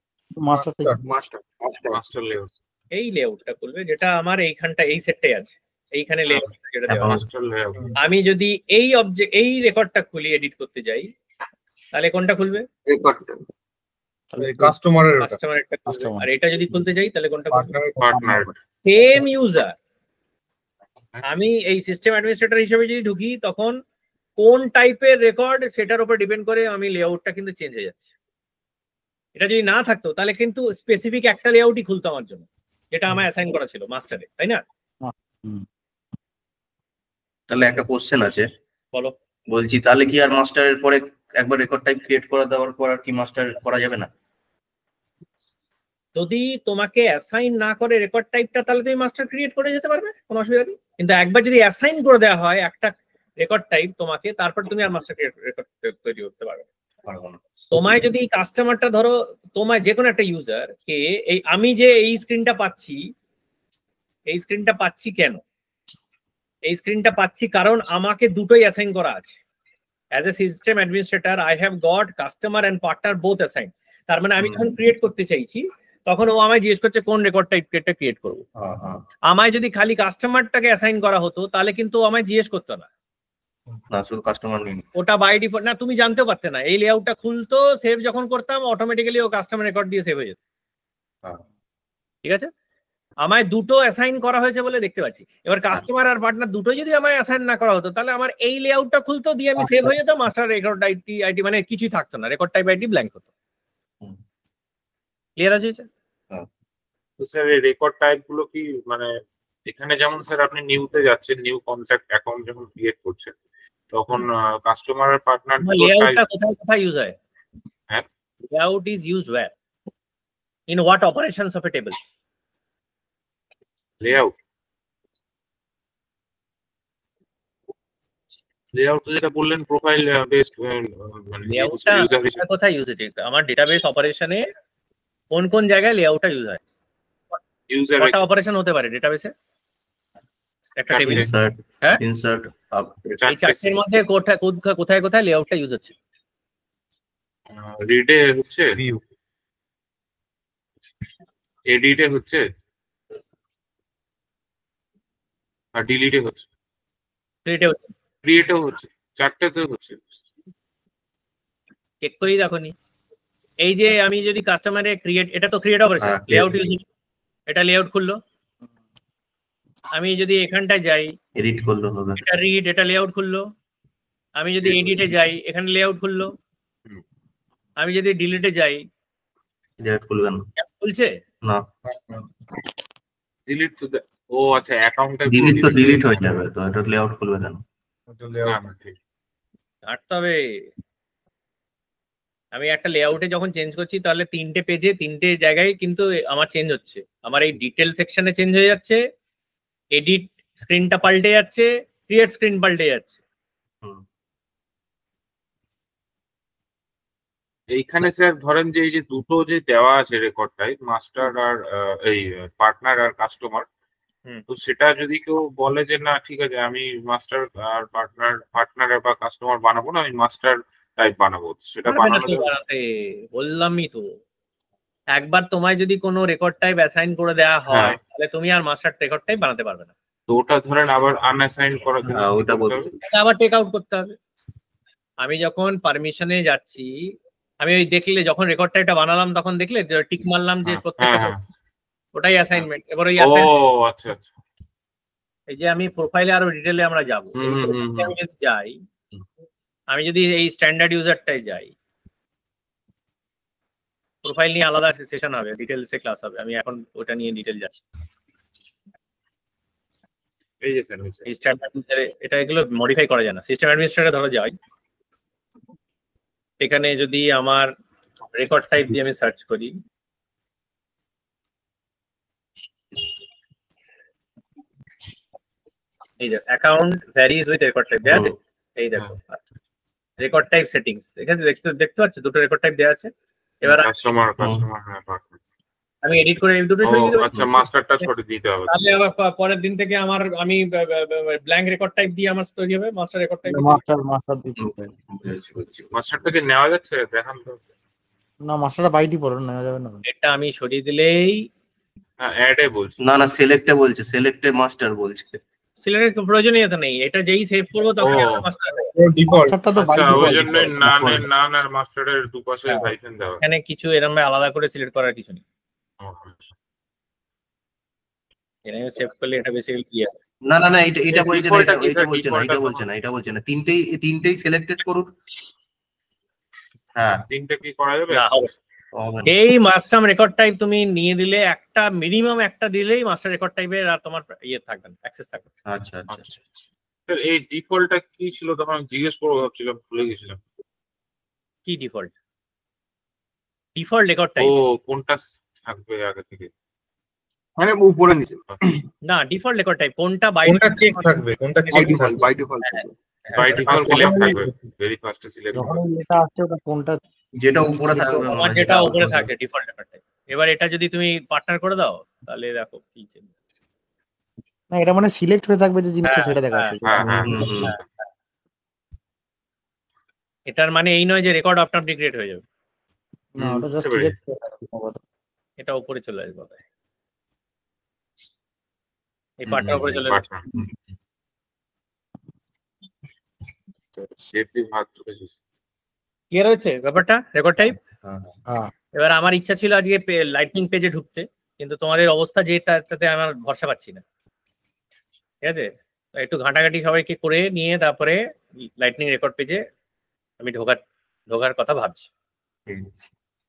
মাস্টার লেআউট, এই লেআউটটা খুলবে, যেটা আমার এইখানটা এই সেটটাই আছে, এইখানে লেআউট যেটা দেওয়া আছে। আমি যদি এই অবজেক্ট এই রেকর্ডটা খুলি এডিট করতে যাই, তাহলে কোনটা খুলবে? কাস্টমারের কাস্টমারেরটা খুলবে। আর এটা যদি খুলতে যাই তাহলে কোনটা খুলবে? পার্টনার। সেম ইউজার, আমি এই সিস্টেম অ্যাডমিনিস্ট্রেটর হিসেবে যদি ঢুকি, তখন কোন টাইপের রেকর্ড সেটার উপর ডিপেন্ড করে আমি লেআউটটা কিন্তু চেঞ্জ হয়ে যাচ্ছে। এটা যদি না থাকতো তাহলে কিন্তু স্পেসিফিক একটা লেআউটই খুলতো আমার জন্য, যেটা আমার অ্যাসাইন করা ছিল মাস্টারে, তাই না? তাহলে একটা কোশ্চেন আছে, বলো। বলছি তাহলে কি আর মাস্টারের পরে একবার রেকর্ড টাইপ ক্রিয়েট করে দেওয়ার পর আর কি মাস্টার করা যাবে না? যদি তোমাকে অ্যাসাইন না করে রেকর্ড টাইপটা, তাহলে তুমি মাস্টার ক্রিয়েট করে যেতে পারবে, কোনো অসুবিধা নেই। কিন্তু একবার যদি অ্যাসাইন করে দেওয়া হয় একটা রেকর্ড টাইপ তোমাকে, তারপর তুমি আর মাস্টার রেকর্ড তৈরি করতে পারবে না। তোমায় যদি কাস্টমারটা ধরো, তোমায় যে কোনো একটা ইউজার কে এই আমি যে এই স্ক্রিনটা পাচ্ছি, এই স্ক্রিনটা পাচ্ছি কেন? এই স্ক্রিনটা পাচ্ছি কারণ আমাকে দুটোই অ্যাসাইন করা আছে। As a system administrator I have got customer and partner both assign. তার মানে আমি যখন ক্রিয়েট করতে চাইছি, তখন ও আমায় জিজ্ঞেস করছে কোন রেকর্ড টাইপটা ক্রিয়েট করবো। আমায় যদি খালি কাস্টমারটাকে অ্যাসাইন করা হতো, তাহলে কিন্তু আমায় জিজ্ঞেস করতো না, শুধু কাস্টমার নেই, ওটা বাই ডিফল্ট না, তুমি জানতেও পারতে না। এই লেআউটটা খুলতো, সেভ যখন করতাম অটোমেটিক্যালি ও কাস্টমার রেকর্ড দিয়ে সেভ হয়ে যেত। ঠিক আছে, আমায় দুটো অ্যাসাইন করা হয়েছে বলে দেখতে পাচ্ছি। এবার কাস্টমার আর পার্টনার দুটো যদি আমায় অ্যাসাইন না করা হতো, তাহলে আমার এই লেআউটটা খুলতো, দিয়ে আমি সেভ হয়ে যেত, মাস্টার রেকর্ড আইডি মানে কিছুই থাকতো না, রেকর্ড টাইপ আইডি ব্ল্যাঙ্ক হতো। ক্লিয়ার আছে? তো স্যার এই রেকর্ড টাইপ গুলো কি মানে এখানে যেমন স্যার আপনি নিউতে যাচ্ছেন, নিউ কন্ট্যাক্ট অ্যাকাউন্ট যখন ক্রিয়েট করছেন, তখন কাস্টমার আর পার্টনার লেআউটটা কোথায় ইউজ হয়? হ্যাঁ, layout is used where, in what operations of a table? Layout যেটা বললেন প্রোফাইল বেসড, মানে লেআউটটা কোথায় ইউজ হয়? আমার ডেটাবেস অপারেশনে কোন কোন জায়গায় লেআউটটা ইউজ হয়? ইউজার কটা অপারেশন হতে পারে ডেটাবেসে একটা টেবিল? হ্যাঁ, ইনসার্ট এই চারটির মধ্যে কোথায় কোথায় লেআউটটা ইউজ হচ্ছে? রিডে হচ্ছে, এডিটে হচ্ছে, আর ডিলিটে হচ্ছে, ক্রিয়েটও হচ্ছে, চারটেতেও হচ্ছে। চেক করেই দেখোনি? এই যে আমি যদি কাস্টমারে ক্রিয়েট, এটা তো ক্রিয়েট অপারেশন, লেআউট ইউজ, এটা লেআউট খুললো। আমি যদি এখানটায় যাই, এডিট করলো হবে, এটা রিড, এটা লেআউট খুললো। আমি যদি এডিটে যাই, এখানে লেআউট খুললো। আমি যদি ডিলিটে যাই, লেআউট খুলবে না, খুলছে না, ডিলিট তো, ও আচ্ছা অ্যাকাউন্টটা ডিলিট তো ডিলিট হয়ে যাবে, তো এটা লেআউট খুলবে কেন? তবে আমি একটা লেআউটে যখন চেঞ্জ করছি, তাহলে তিনটে পেজে তিনটে জায়গায় কিন্তু আমার চেঞ্জ হচ্ছে। আমার এই ডিটেল সেকশনে চেঞ্জ হয়ে যাচ্ছে, এডিট স্ক্রিনটা পাল্টে যাচ্ছে, ক্রিয়েট স্ক্রিন পাল্টে যাচ্ছে। এইখানে স্যার ধরেন যে এই যে দুটো যে দেওয়া আছে রেকর্ড টাইপ, মাস্টার আর এই পার্টনার আর কাস্টমার, তো সেটা যদি কেউ বলে যে না ঠিক আছে আমি মাস্টার আর পার্টনার বা কাস্টমার বানাবো না, আমি মাস্টার টাইপ বানাবো, সেটা বানানো যাবে? বললামই তো, একবার তোমায় যদি কোনো রেকর্ড টাইপ অ্যাসাইন করে দেওয়া হয় তাহলে তুমি আর মাস্টার রেকর্ড টাইপ বানাতে পারবে না। তো ওটা ধরেন আবার আনঅ্যাসাইন করার জন্য ওটা আবার টেক আউট করতে হবে। আমি যখন পারমিশনে যাচ্ছি, আমি ওই দেখলে যখন রেকর্ড টাইপটা বানালাম তখন দেখলে টিক মারলাম যে প্রত্যেকটা, ওটাই অ্যাসাইনমেন্ট। এবার ওই আচ্ছা এই যে আমি প্রোফাইলে আরো ডিটেইলে আমরা যাব, আমি যদি যাই, আমি যদি এই স্ট্যান্ডার্ড ইউজারটাই যাই, প্রোফাইল নিয়ে আলাদা সেশন হবে, ডিটেইলসে ক্লাস হবে, আমি এখন ওটা নিয়ে ডিটেইল যাচ্ছি। এই যে স্যার এই স্ট্যান্ডার্ড ইউজারে এটা এগুলো মডিফাই করা যায় না। সিস্টেম অ্যাডমিনিস্ট্রেটর ধরো যাই, এখানে যদি আমার রেকর্ড টাইপ দিয়ে আমি সার্চ করি, এই যে account varies with record type দেয়া আছে, এই দেখো রেকর্ড টাইপ সেটিংস, এখানে দেখতে পাচ্ছ দুটো রেকর্ড টাইপ দেয়া আছে। এবার কাস্টমার আমি এডিট করে এই দুটো সরিয়ে দেব। আচ্ছা, মাস্টারটা সরিয়ে দিতে হবে, তাহলে আবার পরের দিন থেকে আমি ব্ল্যাঙ্ক রেকর্ড টাইপ দিয়ে আমার তৈরি হবে মাস্টার রেকর্ড টাইপ। মাস্টার দিতে হবে। মাস্টারটাকে নেওয়া যাচ্ছে? দেখান তো। না, মাস্টারটা বাই ডিফল্ট নেওয়া যাবে না। এটা আমি সরিয়ে দিলেই অ্যাডে বলছি। না সিলেক্টে বলছে, সিলেক্টে মাস্টার বলছে। সিলেক্টের প্রয়োজনীয়তা নেই, এটা যেই সেভ করব তখন মাস্টার ডিফল্টটা তো বাই ডিফল্ট। ওই জন্য নান আর মাস্টারের দুপাশে হাইফেন দেওয়া। এখানে কিছু এরকম আলাদা করে সিলেক্ট করার কিছু নেই। এখানে সেভ করলে এটা বেসিক্যালি ক্লিয়ার। না এটা বলছে না, এটা বলছে না, তিনটেই সিলেক্টেড করুন। হ্যাঁ, তিনটে কি করা যাবে? না, হবে। এই মাস্টার রেকর্ড টাইপ তুমি নিয়ে দিলে একটা মিনিমাম একটা দিলেই মাস্টার রেকর্ড টাইপের আর তোমার ইয়ে থাকবে না, অ্যাক্সেস থাকবে। আচ্ছা স্যার এই ডিফল্টটা কি ছিল তখন জিজ্ঞেস করবো ভাবছিলাম, ভুলে গেছিলাম। কি ডিফল্ট রেকর্ড টাইপ? কোনটা থাকবে আগে থেকে? মানে উপরে নিচে না, ডিফল্ট রেকর্ড টাইপ কোনটা চেক থাকবে, কোনটা চেক থাকবে, বাই ডিফল্ট সিলেক্ট থাকবে, ভেরি ফার্স্ট সিলেক্ট। যখন এটা আসছে ওটা কোনটা যেটা উপরে থাকবে, আমার যেটা উপরে থাকে ডিফল্ট রেকর্ড টাইপ। এবার এটা যদি তুমি পার্টনার করে দাও তাহলে দেখো কি চেঞ্জ। না, এটা মানে সিলেক্ট হয়ে থাকবে যে জিনিসটা সেটা দেখাচ্ছে। এটার মানে এই নয় যে রেকর্ড অটোমেটিক ক্রিয়েট হয়ে যাবে। না, ওটা জাস্ট সিলেক্ট হয়ে থাকবে। এটা উপরে চলে আসবে, এই পার্টটা উপরে চলে আসবে। ক্লিয়ার হচ্ছে ব্যাপারটা? Record type. এবার আমার ইচ্ছা ছিল আজকে লাইটনিং পেজে ঢুকতে, কিন্তু তোমাদের অবস্থা যেটাতে আমার ভরসা পাচ্ছি না, ঠিক আছে? একটু ঘাটাঘাটি সবাইকে করে নিয়ে তারপরে লাইটনিং রেকর্ড পেজে আমি ঢোকার কথা ভাবছি,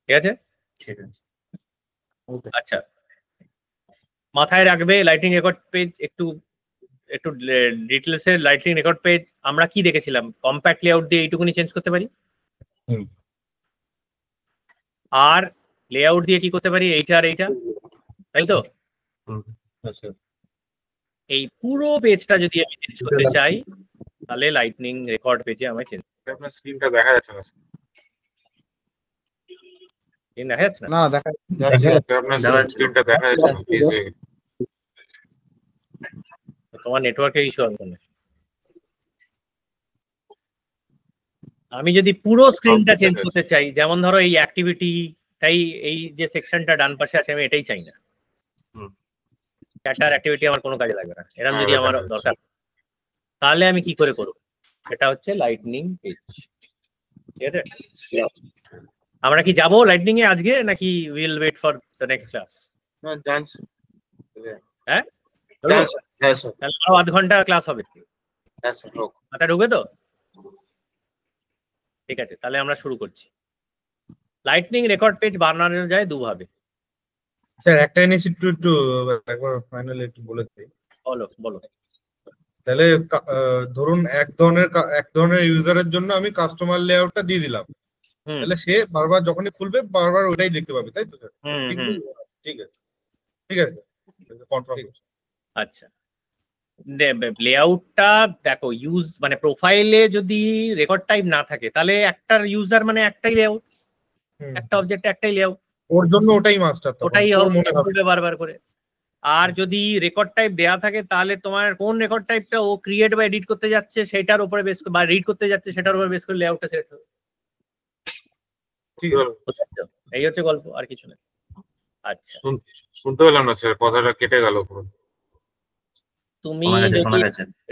ঠিক আছে? আচ্ছা, মাথায় রাখবে লাইটনিং রেকর্ড পেজ একটু ডিটেলসের। লাইটনিং রেকর্ড পেজ আমরা কি দেখেছিলাম, কম্প্যাক্ট লেআউট দিয়ে এইটুকুনি চেঞ্জ করতে পারি, আর লেআউট দিয়ে কি করতে পারি, এইটা আর এইটা, তাই তো? এই পুরো পেজটা যদি আমি চেঞ্জ করতে চাই তাহলে লাইটনিং রেকর্ড পেজে আমায় চেঞ্জ করতে হবে। আপনার স্ক্রিনটা দেখা যাচ্ছে না? দেখা যাচ্ছে না, দেখা যাচ্ছে। আপনার স্ক্রিনটা দেখা যাচ্ছে না? তোমার নেটওয়ার্কের ইস্যু হবে না। আমি যদি পুরো স্ক্রিনটা চেঞ্জ করতে চাই, যেমন ধরো এই অ্যাক্টিভিটিটাই, এই যে সেকশনটা ডান পাশে আছে আমি এটাই চাই না, ক্যাটার অ্যাক্টিভিটি আমার কোনো কাজে লাগবে না, এরকম যদি আমার দরকার, তাহলে আমি কি করে করব? এটা হচ্ছে লাইটনিং পেজ, ঠিক আছে? আমরা কি যাবো লাইটনিং এ আজকে, নাকি will wait for the next class? হ্যাঁ, তাহলে আরো আধ ঘন্টা ক্লাস হবে, মাথা ঢুকে তো? ঠিক আছে, তাহলে আমরা শুরু করছি। লাইটনিং রেকর্ড পেজ বানানো যায় দুভাবে। স্যার একটা জিনিস একটু একবার ফাইনালি একটু বলে দিই। বলো। তাহলে ধরুন এক ধরনের ইউজারের জন্য আমি কাস্টমার লেআউটটা দিয়ে দিলাম, তাহলে সে বারবার যখনই খুলবে বারবার ওইটাই দেখতে পাবে, তাই তো স্যার? ঠিক আছে কনফার্ম। আচ্ছা, লেআউটটা দেখো ইউজ মানে প্রোফাইলে যদি রেকর্ড টাইপ না থাকে তাহলে একটা ইউজার মানে একটাই লেআউট, একটা অবজেক্ট একটাই লেআউট, ওর জন্য ওটাই মাস্টার, ওটাই হবে বারবার করে। আর যদি রেকর্ড টাইপ দেয়া থাকে তাহলে তোমার কোন রেকর্ড টাইপটা ও ক্রিয়েট বা এডিট করতে যাচ্ছে সেটার উপরে বেস বা রিড করতে যাচ্ছে সেটার উপরে বেস করে লেআউটটা সিলেক্ট হবে। ঠিক আছে, এই হচ্ছে গল্প, আর কিছু না। আচ্ছা, শুনতে পেলাম না স্যার, কথাটা কেটে গেল পুরো। তুমি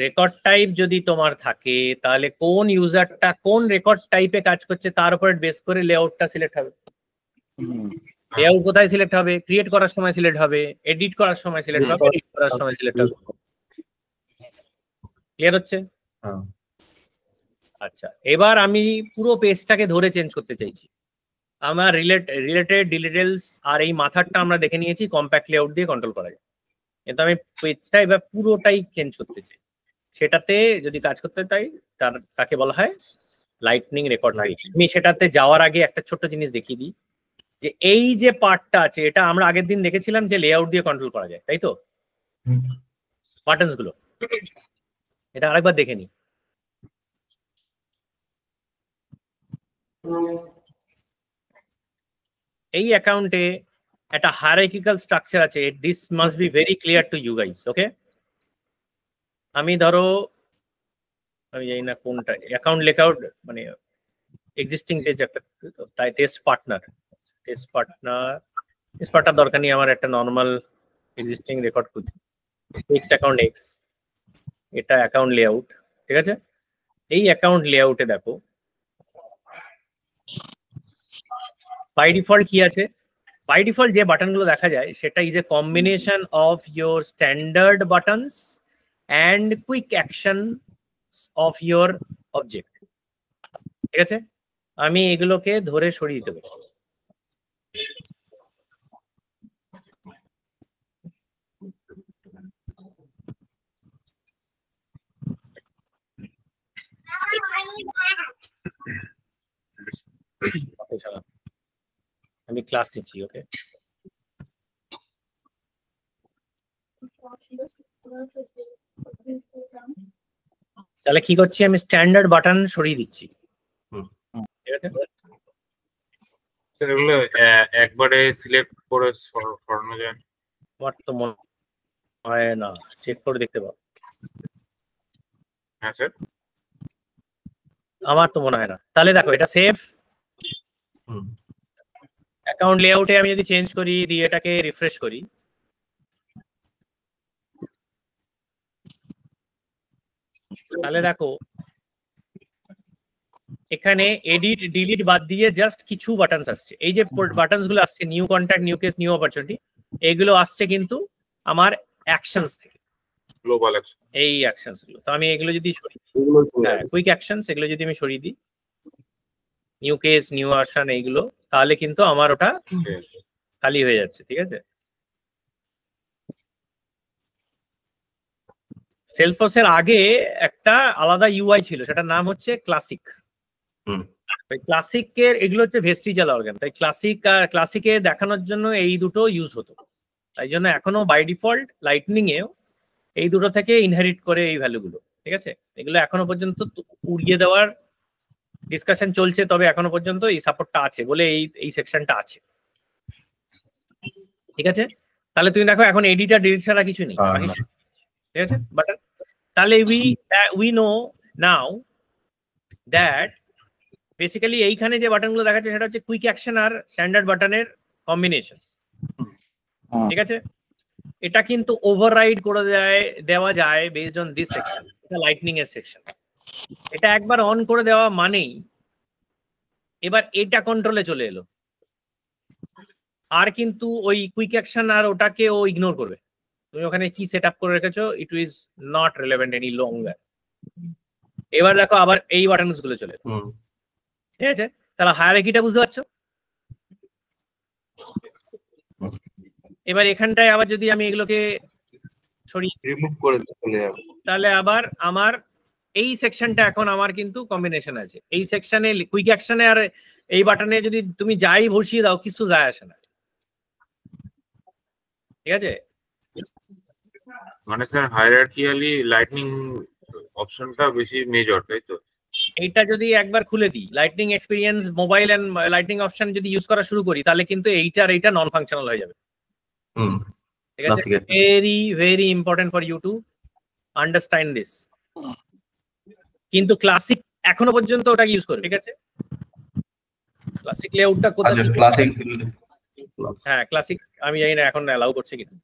রেকর্ড টাইপ যদি তোমার থাকে তাহলে কোন ইউজারটা কোন রেকর্ড টাইপে কাজ করছে তার উপরে বেস করে লেআউটটা সিলেক্ট হবে। লেআউট কোথায় সিলেক্ট হবে? ক্রিয়েট করার সময় সিলেক্ট হবে, এডিট করার সময় সিলেক্ট হবে, এডিট করার সময় সিলেক্ট হবে। ক্লিয়ার হচ্ছে? আচ্ছা, এবার আমি পুরো পেজটাকে ধরে চেঞ্জ করতে চাইছি। আমার রিলেটেড ডিটেলস আর এই মাথারটা আমরা দেখে নিয়েছি কম্প্যাক্ট লেআউট দিয়ে কন্ট্রোল করা যায়, কিন্তু আমি পেজটা এবার পুরোটাই চেঞ্জ করতে চাই। সেটাতে যদি কাজ করতে চাই তাকে বলা হয় লাইটনিং রেকর্ড পেজ। আমি সেটাতে যাওয়ার আগে একটা ছোট্ট জিনিস দেখিয়ে দিই, যে এই যে পার্টটা আছে এটা আমরা আগের দিন দেখেছিলাম যে লেআউট দিয়ে কন্ট্রোল করা যায়, তাই তো? বাটনস গুলো, এটা আরেকবার দেখে নিই। এই অ্যাকাউন্টে একটা হায়ারার্কিক্যাল স্ট্রাকচার আছে, this must be very clear to you guys, okay? আমি ধরো আমি জানি না কোনটা অ্যাকাউন্ট লেখা মানে এক্সিস্টিং পেজ একটা, তাই টেস্ট পার্টনার দরকার নেই, আমার একটা নর্মাল এক্সিস্টিং রেকর্ড খুঁজি। টেক্সট অ্যাকাউন্ট এক্স, এটা অ্যাকাউন্ট লেআউট, ঠিক আছে? এই অ্যাকাউন্ট লেআউটে দেখো বাই ডিফল্ট কি আছে। বাই ডিফল্ট যে বাটনগুলো দেখা যায় সেটা is a combination of your standard buttons and quick action of your object, ঠিক আছে? আমি এগুলোকে ধরে সরিয়ে দেবো। আমি ক্লাস নিচ্ছি, ওকে? তাহলে কি করছি, আমি স্ট্যান্ডার্ড বাটন সরিয়ে দিচ্ছি, ঠিক আছে? স্যার এগুলো একবারে সিলেক্ট করে সরানো যায়? আমার তো মনে হয় না, চেক করে দেখতে পাবো। হ্যাঁ স্যার, আমার তো মনে হয় না। তাহলে দেখো এটা সেভ অ্যাকাউন্ট লেআউটে আমি যদি চেঞ্জ করি দিয়ে এটাকে রিফ্রেশ করি, তাহলে দেখো এখানে এডিট ডিলিট বাদ দিয়ে জাস্ট কিছু বাটনস আসছে। এই যে বাটনস গুলো আসছে, new contact, new case, new opportunity, এগুলো আসছে কিন্তু আমার অ্যাকশনস থেকে, গ্লোবাল অ্যাকশন, এই অ্যাকশনস গুলো। তো আমি এগুলো যদি সরিয়ে দিই, হ্যাঁ কুইক অ্যাকশনস, এগুলো যদি আমি সরিয়ে দিই, নিউ কেস, নিউ ভার্সন, এইগুলো, তাহলে কিন্তু আমার ওটা খালি হয়ে যাচ্ছে, ঠিক আছে? সেলসফোর্সের আগে একটা আলাদা ইউআই ছিল, সেটার নাম হচ্ছে ক্লাসিক। ক্লাসিকের এগুলো হচ্ছে ভেস্টিজাল অর্গান, তাই ক্লাসিকে দেখানোর জন্য এই দুটো ইউজ হতো। তাই জন্য এখনো বাই ডিফল্ট লাইটনিং এও এই দুটো থেকে ইনহেরিট করে এই ভ্যালুগুলো, ঠিক আছে? এগুলো এখনো পর্যন্ত উড়িয়ে দেওয়ার ডিসকাশন চলছে, তবে এখনো পর্যন্ত এই সাপোর্টটা আছে বলে এই সেকশনটা আছে, ঠিক আছে? তাহলে তুমি দেখো এখন এডিটার ডিলিট ছাড়া কিছু নেই, ঠিক আছে? বাট তাহলে we know now that basically এইখানে যে বাটনগুলো দেখাচ্ছে সেটা হচ্ছে কুইক অ্যাকশন আর স্ট্যান্ডার্ড বাটনের কম্বিনেশন, ঠিক আছে? এটা কিন্তু ওভাররাইড করে দেওয়া যায় বেসড অন দিস সেকশন, এটা লাইটনিং এর সেকশন। এটা একবার অন করে দেওয়া মানেই এবার এটা কন্ট্রোলে চলে এলো, আর কিন্তু ওই কুইক অ্যাকশন আর ওটাকে ও ইগনোর করবে। তুমি ওখানে কি সেট আপ করে রেখেছো, it is not relevant any longer. এবার দেখো আবার এই বাটনস গুলো চলে, ঠিক আছে? তাহলে হায়ারার্কিটা বুঝতে পারছো? এবার এখানটায় আবার যদি আমি এগুলোকে সরিয়ে রিমুভ করে চলে যাব, তাহলে আবার আমার এই সেকশনটা এখন আমার কিন্তু কম্বিনেশন আছে। এই সেকশনে কুইক অ্যাকশনে আর এই বাটনে যদি তুমি যাই বসিয়ে দাও কিছু যায় আসে না, ঠিক আছে? মানে স্যার হায়ারার্কিয়ালি লাইটনিং অপশনটা বেশি মেজর, তাই তো? এইটা যদি একবার খুলে দিই, lightning experience mobile and lightning option যদি ইউজ করা শুরু করি, তাহলে কিন্তু এইটা নন ফাংশনাল হয়ে যাবে। ঠিক আছে, very very important for you to understand this. কিন্তু ক্লাসিক এখনো পর্যন্ত ওটাকে ইউজ করে, ঠিক আছে? ক্লাসিক লেআউটটা কোথায়? হ্যাঁ ক্লাসিক, আমি জানি না এখন অ্যালাউ করছে কিনা।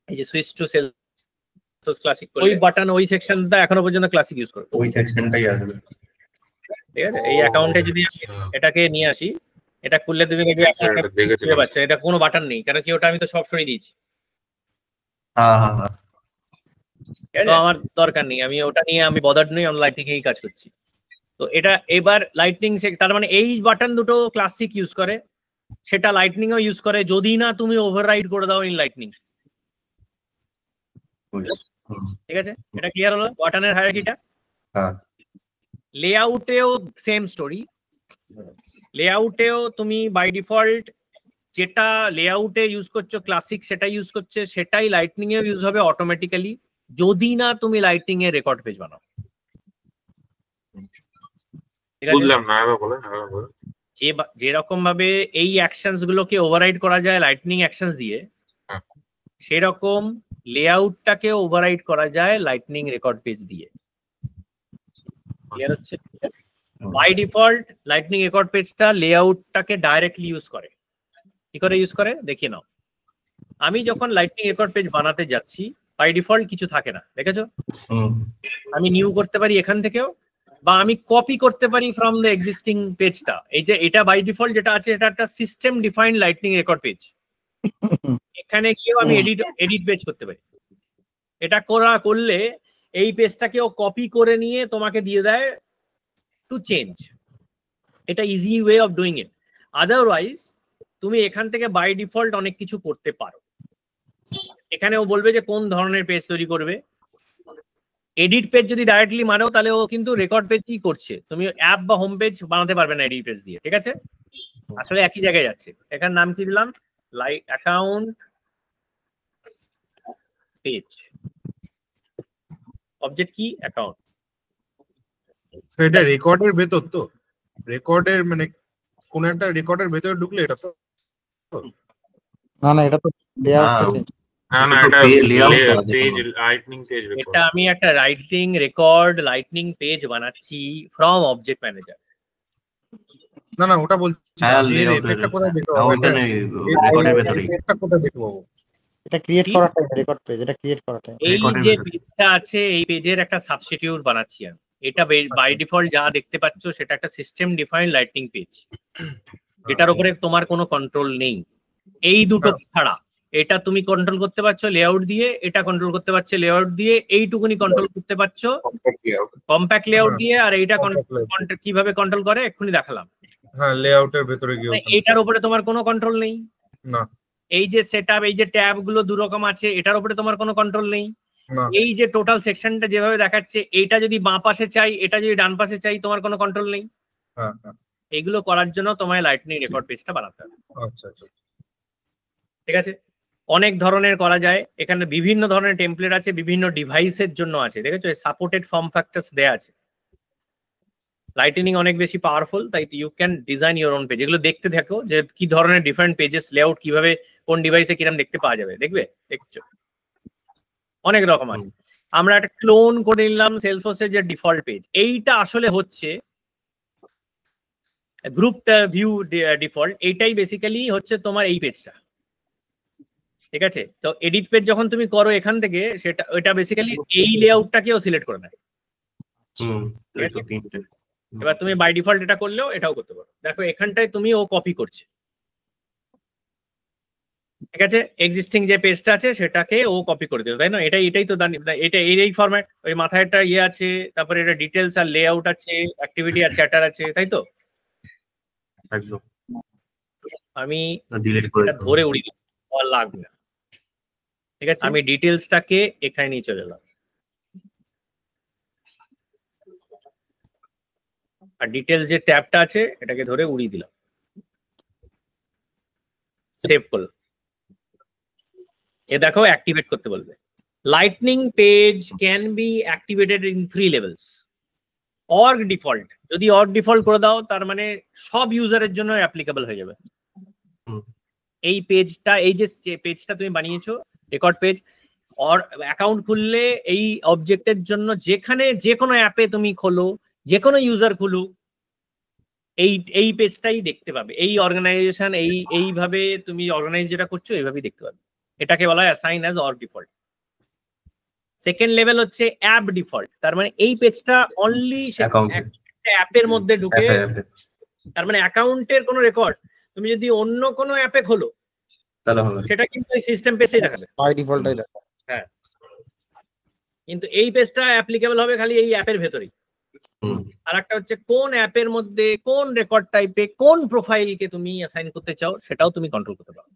এই যে সুইচ টু সেলস ক্লাসিক, ওই বাটন ওই সেকশনটা এখনো পর্যন্ত ক্লাসিক ইউজ করে, ওই সেকশনটাই আসবে। ঠিক আছে, এই অ্যাকাউন্টে যদি এটাকে নিয়ে আসি, এটা খুললে তুমি দেখবে এটা কোনো বাটন নেই, কারণ কি ওটা আমি তো সব সরিয়ে দিয়েছি। আমার দরকার নেই, আমি ওটা নিয়ে আমি বদার্ড নই, আমি লাইটিং এই কাজ করছি। তো এটা এবার লাইটনিং, তার মানে এই বাটন দুটো ক্লাসিক ইউজ করে, সেটা লাইটনিং ও ইউজ করে, যদি না তুমি ওভাররাইড করে দাও ইন লাইটনিং। ঠিক আছে, এটা ক্লিয়ার হলো বাটনের হায়ারার্কিটা। লেআউটেও সেম স্টোরি। লেআউটেও তুমি বাই ডিফল্ট যেটা লেআউটে ইউজ করছো ক্লাসিক, সেটা ইউজ করছে, সেটাই লাইটনিং এ ইউজ হবে অটোমেটিক্যালি, যদি না তুমি লাইটনিং এ রেকর্ড পেজ বানাও। বুঝলাম না, যেরকম ভাবে এই অ্যাকশনস গুলোকে ওভাররাইড করা যায় লাইটনিং অ্যাকশনস দিয়ে, সেরকম লেআউটটাকে ওভাররাইড করা যায় লাইটনিং রেকর্ড পেজ দিয়ে। ক্লিয়ার হচ্ছে? বাই ডিফল্ট লাইটনিং রেকর্ড পেজটা লেআউটটাকে ডাইরেক্টলি ইউজ করে। কি করে ইউজ করে দেখি নাও। আমি যখন লাইটনিং রেকর্ড পেজ বানাতে যাচ্ছি, বাই ডিফল্ট কিছু থাকে না, দেখেছো? আমি নিউ করতে পারি এখান থেকেও, বা আমি কপি করতে পারি ফ্রম দ্য এক্সিস্টিং পেজটা। এই যে এটা বাই ডিফল্ট যেটা আছে, এটা একটা system defined lightning record page. এখানে গিয়েও আমি এডিট পেজ করতে পারি। এটা করলে এই পেজটাকেও কপি করে নিয়ে তোমাকে দিয়ে দেয় টু চেঞ্জ। এটা easy way of doing it. Otherwise তুমি এখান থেকে বাই ডিফল্ট অনেক কিছু করতে পারো। এখানেও বলবে যে কোন ধরনের পেজ তৈরি করবে। এডিট পেজ যদি ডাইরেক্টলি মারো, তাহলে ও কিন্তু রেকর্ড পেজই করছে, তুমি অ্যাপ বা হোম পেজ বানাতে পারবে না এডিট পেজ দিয়ে। ঠিক আছে, আসলে একই জায়গায় যাচ্ছে। এখানে নাম কি দিলাম? লাইট অ্যাকাউন্ট পেজ, অবজেক্ট কি? অ্যাকাউন্ট। এটা রেকর্ডের ভেতর তো, রেকর্ডের মানে কোন একটা রেকর্ডের ভেতরে ঢুকলে এটা তো না, এটা তো লেআউট। এটা আমি একটা লাইটনিং রেকর্ড লাইটনিং পেজ বানাচ্ছি ফ্রম অবজেক্ট ম্যানেজার। না ওটা বলছি, এফেক্টটা কোথায় দেখতে পাবো? এফেক্টটা কোথায় দেখতে পাবো? এটা ক্রিয়েট করাটা, রেকর্ড পেজ এটা ক্রিয়েট করাটা। এই যে পেজটা আছে, এই পেজের একটা সাবস্টিটিউট বানাচ্ছি আমি। এটা বাই ডিফল্ট যা দেখতে পাচ্ছ সেটা একটা সিস্টেম ডিফাইন্ড লাইটনিং পেজ, এটার উপরে তোমার কোনো কন্ট্রোল নেই। এই দুটো ছাড়া এটা তুমি কন্ট্রোল করতে পারছো লেআউট দিয়ে, এটা কন্ট্রোল করতে পারছো লেআউট দিয়ে, এইটুকুনি কন্ট্রোল করতে পারছো কম্প্যাক্ট লেআউট দিয়ে। আর এইটা কিভাবে কন্ট্রোল করে এক্ষুনি দেখালাম। হ্যাঁ, লেআউটের ভেতরে গিয়ে এটার উপরে তোমার কোনো কন্ট্রোল নেই। না, এই যে সেটআপ, এই যে ট্যাব গুলো দু রকম আছে, এটার উপরে তোমার কোনো কন্ট্রোল নেই। এই যে টোটাল সেকশনটা যেভাবে দেখাচ্ছে, এইটা যদি বাঁ পাশে চাই, এটা যদি ডান পাশে চাই, তোমার কোনো কন্ট্রোল নেই। এইগুলো করার জন্য তোমায় লাইটনিং রেকর্ড পেজটা বানাতে হবে। আচ্ছা, ঠিক আছে, অনেক ধরনের করা যায়। এখানে বিভিন্ন ধরনের টেমপ্লেট আছে, বিভিন্ন ডিভাইসের জন্য আছে। দেখেছো, সাপোর্টেড ফর্ম ফ্যাক্টরস দেয়া আছে। লাইটনিং অনেক বেশি পাওয়ারফুল, তাই you can design your own page. এগুলো দেখতে থাকো যে কি ধরনের ডিফারেন্ট পেজেস লেআউট কিভাবে কোন ডিভাইসে কিরকম দেখতে পাওয়া যাবে। দেখবে, দেখছো অনেক রকম আছে। আমরা একটা ক্লোন করে নিলাম সেলসফোর্সের যে ডিফল্ট পেজ। এইটা আসলে হচ্ছে গ্রুপ ভিউ ডিফল্ট। এইটাই বেসিক্যালি হচ্ছে তোমার এই পেজটা। ঠিক আছে, তো এডিট পেজ যখন তুমি করো এখান থেকে, সেটা ওইটা বেসিক্যালি এই লেআউটটাকেও সিলেক্ট করে নেয়। এবার তুমি বাই ডিফল্ট এটা করলেও এটাও করতে পারো। দেখো এখানটায় তুমি ও কপি করছে। ঠিক আছে, এক্সিস্টিং যে পেজটা আছে সেটাকে ও কপি করে দিল, তাই না? এটাই তো এটা এই ফরম্যাট। ওই মাথায় একটা ইয়ে আছে, তারপরে এটা ডিটেলস আর লেআউট আছে, অ্যাক্টিভিটি আর চ্যাটার আছে, তাই তো? আমি এটা ধরে উড়িয়ে দিই, আর লাগবে না। ঠিক আছে, আমি ডিটেলসটাকে এখানে নিয়ে চলে এলাম, আর ডিটেলস যে ট্যাবটা আছে এটাকে ধরে উড়িয়ে দিলাম, সেভ করলাম। এ দেখো অ্যাক্টিভেট করতে বলবে। Lightning page can be activated in 3 levels. Org default, যদি org default করে দাও তার মানে সব ইউজারের জন্য অ্যাপ্লিকেবল হয়ে যাবে। এই পেজটা, এই যে পেজটা তুমি বানিয়েছো রেকর্ড পেজ, অর অ্যাকাউন্ট খুললে এই অবজেক্টের জন্য যেখানে যে কোনো অ্যাপে তুমি খোলো, যে কোনো ইউজার খুলুক, এই পেজটাই দেখতে পাবে। এই অর্গানাইজেশন এইভাবে তুমি অর্গানাইজ যেটা করছো এইভাবেই দেখতে পাবে। এটাকে বলা হয় assign as org default. Second level হচ্ছে অ্যাপ ডিফল্ট, তার মানে এই পেজটা অনলি অ্যাপের মধ্যে ঢুকে, তার মানে অ্যাকাউন্টের কোনো রেকর্ড তুমি যদি অন্য কোনো অ্যাপে খোলো সেটা কিন্তু এই সিস্টেম পেজেই দেখাবে, বাই ডিফল্টই দেখাবে। হ্যাঁ, কিন্তু এই পেজটা অ্যাপ্লিকেবল হবে খালি এই অ্যাপের ভেতরেই। আর একটা হচ্ছে কোন অ্যাপের মধ্যে কোন রেকর্ড টাইপে কোন প্রোফাইলকে তুমি অ্যাসাইন করতে চাও সেটাও তুমি কন্ট্রোল করতে পারো।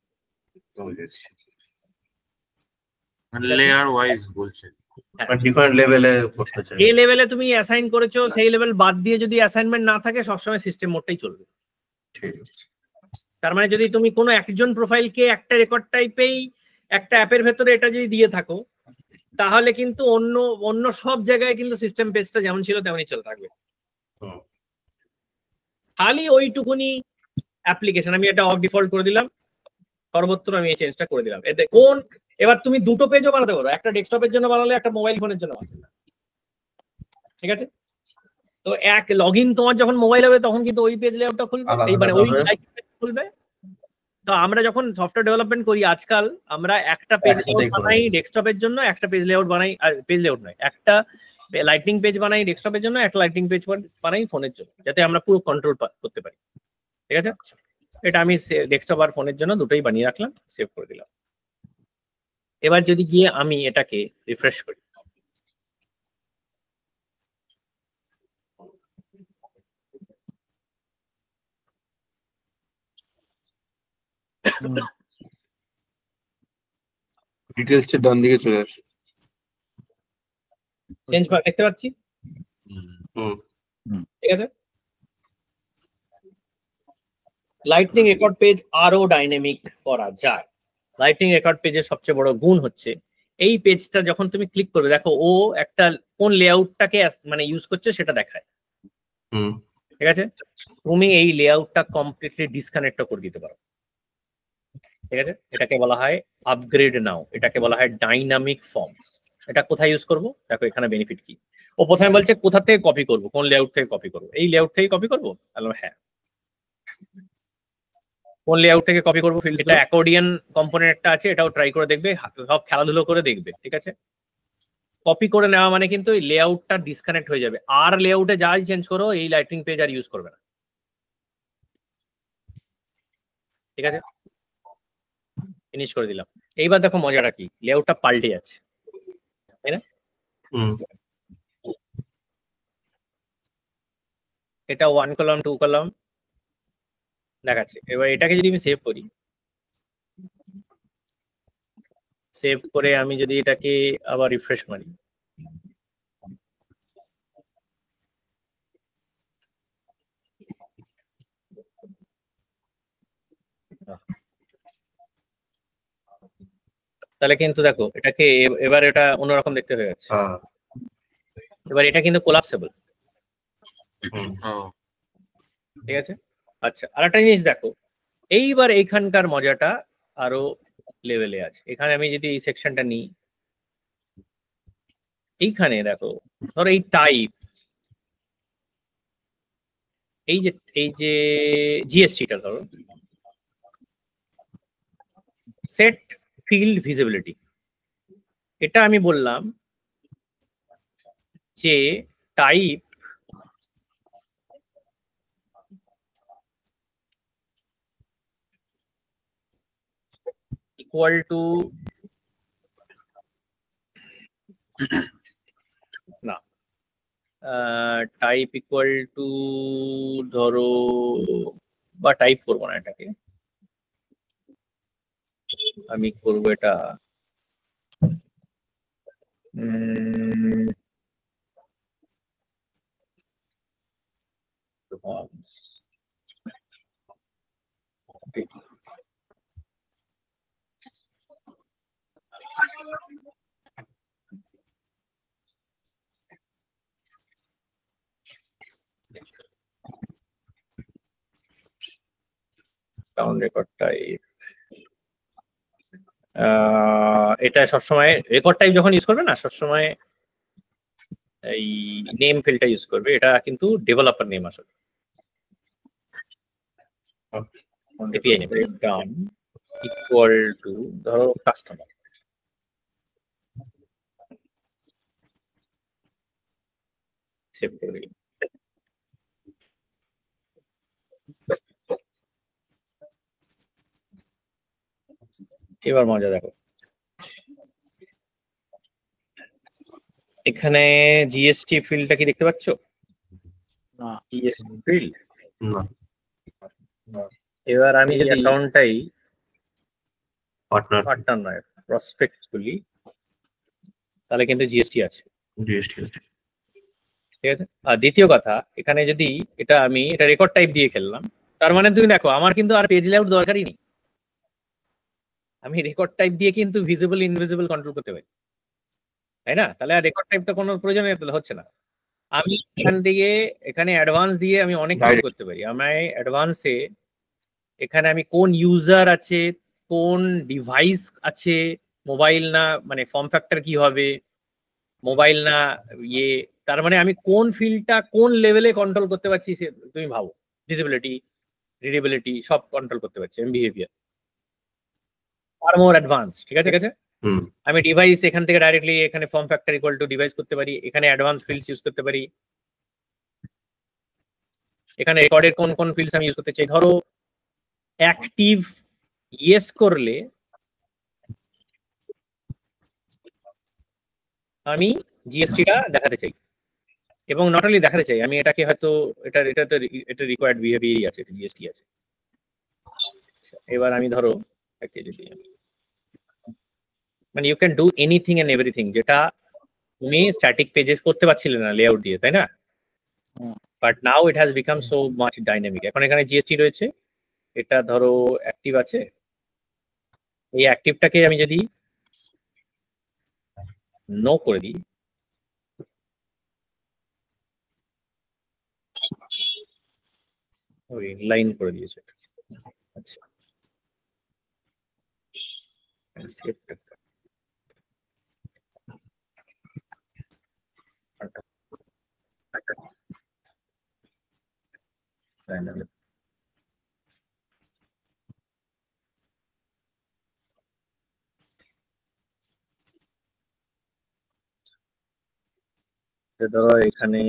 লেয়ার ওয়াইজ বলছে, ডিফারেন্ট লেভেলে করতে চাই। যে লেভেলে তুমি অ্যাসাইন করেছো সেই লেভেল বাদ দিয়ে যদি অ্যাসাইনমেন্ট না থাকে সবসময় সিস্টেম মোডটাই চলবে। তার মানে যদি তুমি কোনো একজন প্রোফাইলকে একটা রেকর্ড টাইপেই একটা অ্যাপের ভেতরে এটা যদি দিয়ে থাকো তাহলে কিন্তু অন্য সব জায়গায় কিন্তু সিস্টেম পেজটা যেমন ছিল তেমনই চলে থাকবে। খালি ওইটুকুনি অ্যাপ্লিকেশন আমি এটা অফ ডিফল্ট করে দিলাম, সর্বত্র আমি এই চেঞ্জটা করে দিলাম। এতে কোন এবার তুমি দুটো পেজও বানাতে পারো, একটা ডেস্কটপের জন্য বানালে একটা মোবাইল ফোনের জন্য বানালে, ঠিক আছে? তো এক লগইন তোমার যখন মোবাইল হবে তখন কিন্তু ওই পেজ লেআউটটা খুলবে, এই মানে ওই খুলবে। তো আমরা যখন সফটওয়্যার ডেভেলপমেন্ট করি আজকাল আমরা একটা পেজ লেআউট বানাই ডেস্কটপের জন্য, একটা পেজ লেআউট বানাই, আর পেজ লেআউট নয়, একটা লাইটিং পেজ বানাই ডেস্কটপের জন্য, একটা লাইটিং পেজ বানাই ফোনের জন্য, যাতে আমরা পুরো কন্ট্রোল করতে পারি, ঠিক আছে? এটা আমি ডেস্কটপ আর ফোনের জন্য দুটোই বানিয়ে রাখলাম, সেভ করে দিলাম। এবার যদি গিয়ে আমি এটাকে রিফ্রেশ করি, ডিটেইলস এর ডান দিকে চলে আসে, চেঞ্জ দেখতে পাচ্ছি, ঠিক আছে? লাইটনিং রেকর্ড পেজ আরো ডাইনামিক করা যায়। লাইটনিং রেকর্ড পেজের সবচেয়ে বড় গুণ হচ্ছে এই পেজটা যখন তুমি ক্লিক করবে দেখো ও একটা কোন লেআউটটাকে মানে ইউজ করছে সেটা দেখায়, ঠিক আছে? তুমি এই লেআউটটা কমপ্লিটলি ডিসকানেক্ট করে দিতে পারো, ঠিক আছে? এটাকে বলা হয় আপগ্রেড নাও, এটাকে বলা হয় ডাইনামিক ফর্মস। এটা কোথায় ইউজ করব দেখো, এখানে বেনিফিট কি। ও প্রথমে বলছে কোথা থেকে কপি করব, কোন লেআউট থেকে কপি করব, এই লেআউট থেকে কপি করব, তাহলে হ্যাঁ কোন লেআউট থেকে কপি করবো ফিল্ড, এটা অ্যাকর্ডিয়ান কম্পোনেন্ট একটা আছে, এটাও ট্রাই করে দেখবে, সব খেলাধুলো করে দেখবে, ঠিক আছে? কপি করে নেওয়া মানে কিন্তু এই লেআউটটা ডিসকানেক্ট হয়ে যাবে, আর লেআউটে যাই চেঞ্জ করো এই লাইটিং পেজ আর ইউজ করবে না, ঠিক আছে? ফিনিশ করে দিলাম। এইবার দেখো মজাটা কি, লেআউটটা পাল্টে যাচ্ছে, তাই না? এটা 1 কলাম 2 কলাম দেখাচ্ছে। এবার এটাকে যদি আমি সেভ করি, সেভ করে আমি যদি এটাকে আবার রিফ্রেশ মারি, তাহলে কিন্তু দেখো এটাকে এবার এটা অন্যরকম দেখতে হয়ে যাচ্ছে। এবার এটা কিন্তু কোলাপসেবল, ঠিক আছে? আচ্ছা, আরেকটা জিনিস দেখো, এইবার এইখানকার মজাটা আরো লেভেলে আছে। এখানে আমি যদি এই সেকশনটা নিই, এইখানে দেখো ধরো এই টাইপ, এই যে জিএসটিটা ধরো সেট ফিল্ড ভিজিবিলিটি, এটা আমি বললাম যে টাইপ ইকুয়াল টু না, টাইপ ইকুয়াল টু ধরো, বা টাইপ করবো না, এটাকে আমি করবো এটা অ্যাকাউন্ট রেকর্ড টাইপ, এটা সবসময় রেকর্ড টাইপ যখন ইউজ করবে না, সবসময় এই নেম ফিল্ডটা ইউজ করবে। এটা কিন্তু ডেভেলপার নেম আসলে। API name is done equal to ধরো কাস্টমার। সেভ করে দিই। এবার মজা দেখো, এখানে জিএসটি ফিল্ডটা কি দেখতে পাচ্ছ? না, জিএসটি ফিল্ড না, এবার আমি যদি অ্যাকাউন্টটাই পার্টনার পার্টনার নয় প্রসপেক্ট বলি, তাহলে কিন্তু জিএসটি আছে, জিএসটি আছে। ঠিক আছে। আর দ্বিতীয় কথা, এখানে যদি আমি এটা রেকর্ড টাইপ দিয়ে খেললাম, তার মানে তুমি দেখো আমার কিন্তু আর পেজ লেআউট দরকারই নেই। আমি রেকর্ড টাইপ দিয়ে কিন্তু ভিজিবল ইনভিজিবল কন্ট্রোল করতে পারি, তাই না? তাহলে আর রেকর্ড টাইপ তো কোনো প্রয়োজন হচ্ছে না। আমি এখান থেকে এখানে অ্যাডভান্স দিয়ে আমি অনেক কিছু করতে পারি। আমি অ্যাডভান্সে এখানে আমি কোন ইউজার আছে, কোন ডিভাইস আছে, মোবাইল না মানে ফর্ম ফ্যাক্টর কি হবে, মোবাইল না ইয়ে, তার মানে আমি কোন ফিল্ডটা কোন লেভেলে কন্ট্রোল করতে পারছি তুমি ভাবো। ভিজিবিলিটি, রিডেবিলিটি সব কন্ট্রোল করতে পারছি আমি, বিহেভিয়ার আর মোর অ্যাডভান্স। ঠিক আছে, ঠিক আছে। আমি ডিভাইস এখান থেকে ডাইরেক্টলি এখানে form factor equal to device করতে পারি, এখানে অ্যাডভান্স ফিল্ডস ইউজ করতে পারি, এখানে রেকর্ডের কোন কোন ফিল্ডস আমি ইউজ করতে চাই। ধরো অ্যাক্টিভ ইয়েস করলে আমি জিএসটিটা দেখাতে চাই, এবং নট অনলি দেখাতে চাই, আমি এটাকে হয়তো এটা রিকোয়ার্ড বিহেভিয়ারই আছে, জিএসটি আছে। এবার আমি ধরো যদি মানে you can do anything and everything, যেটা তুমি স্ট্যাটিক পেজেস করতে পারছিলে না লেআউট দিয়ে, তাই না? But now it has become so much dynamic. এখন এখানে জিএসটি রয়েছে, এটা ধরো অ্যাক্টিভ আছে, এই অ্যাক্টিভটাকে আমি যদি নো করে দিই, ইনলাইন করে দিয়েছে। আচ্ছা, ধরো এখানে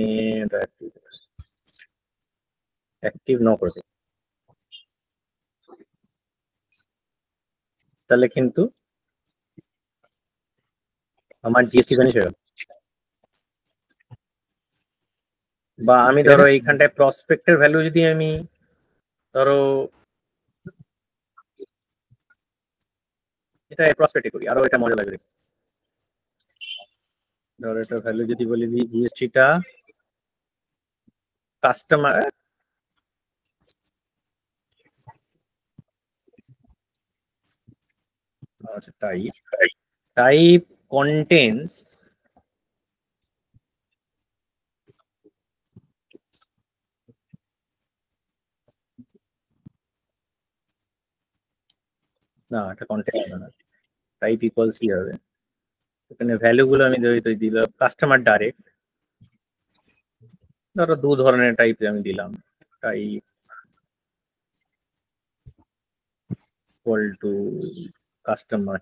অ্যাক্টিভ ন করে, তাহলে কিন্তু আমার জিএসটি ভ্যানিশ হয়ে গেল। বা আমি ধরো এইখানটায় প্রসপেক্টের ভ্যালু যদি আমি ধরো এটা প্রসপেক্টে করি, আরো এটা মজা লাগবে। ধরো এটা ভ্যালু যদি বলি দিই জিএসটিটা কাস্টমার, আচ্ছা টাইপ কন্টেন্টস না, এটা কন্টেন্ট না, টাইপ ইকুয়ালস কি হবে, এখানে ভ্যালু গুলো আমি দিলাম কাস্টমার ডাইরেক্ট, ধরো দু ধরনের টাইপ আমি দিলাম, টাইপ ইকুয়াল টু কাস্টমার,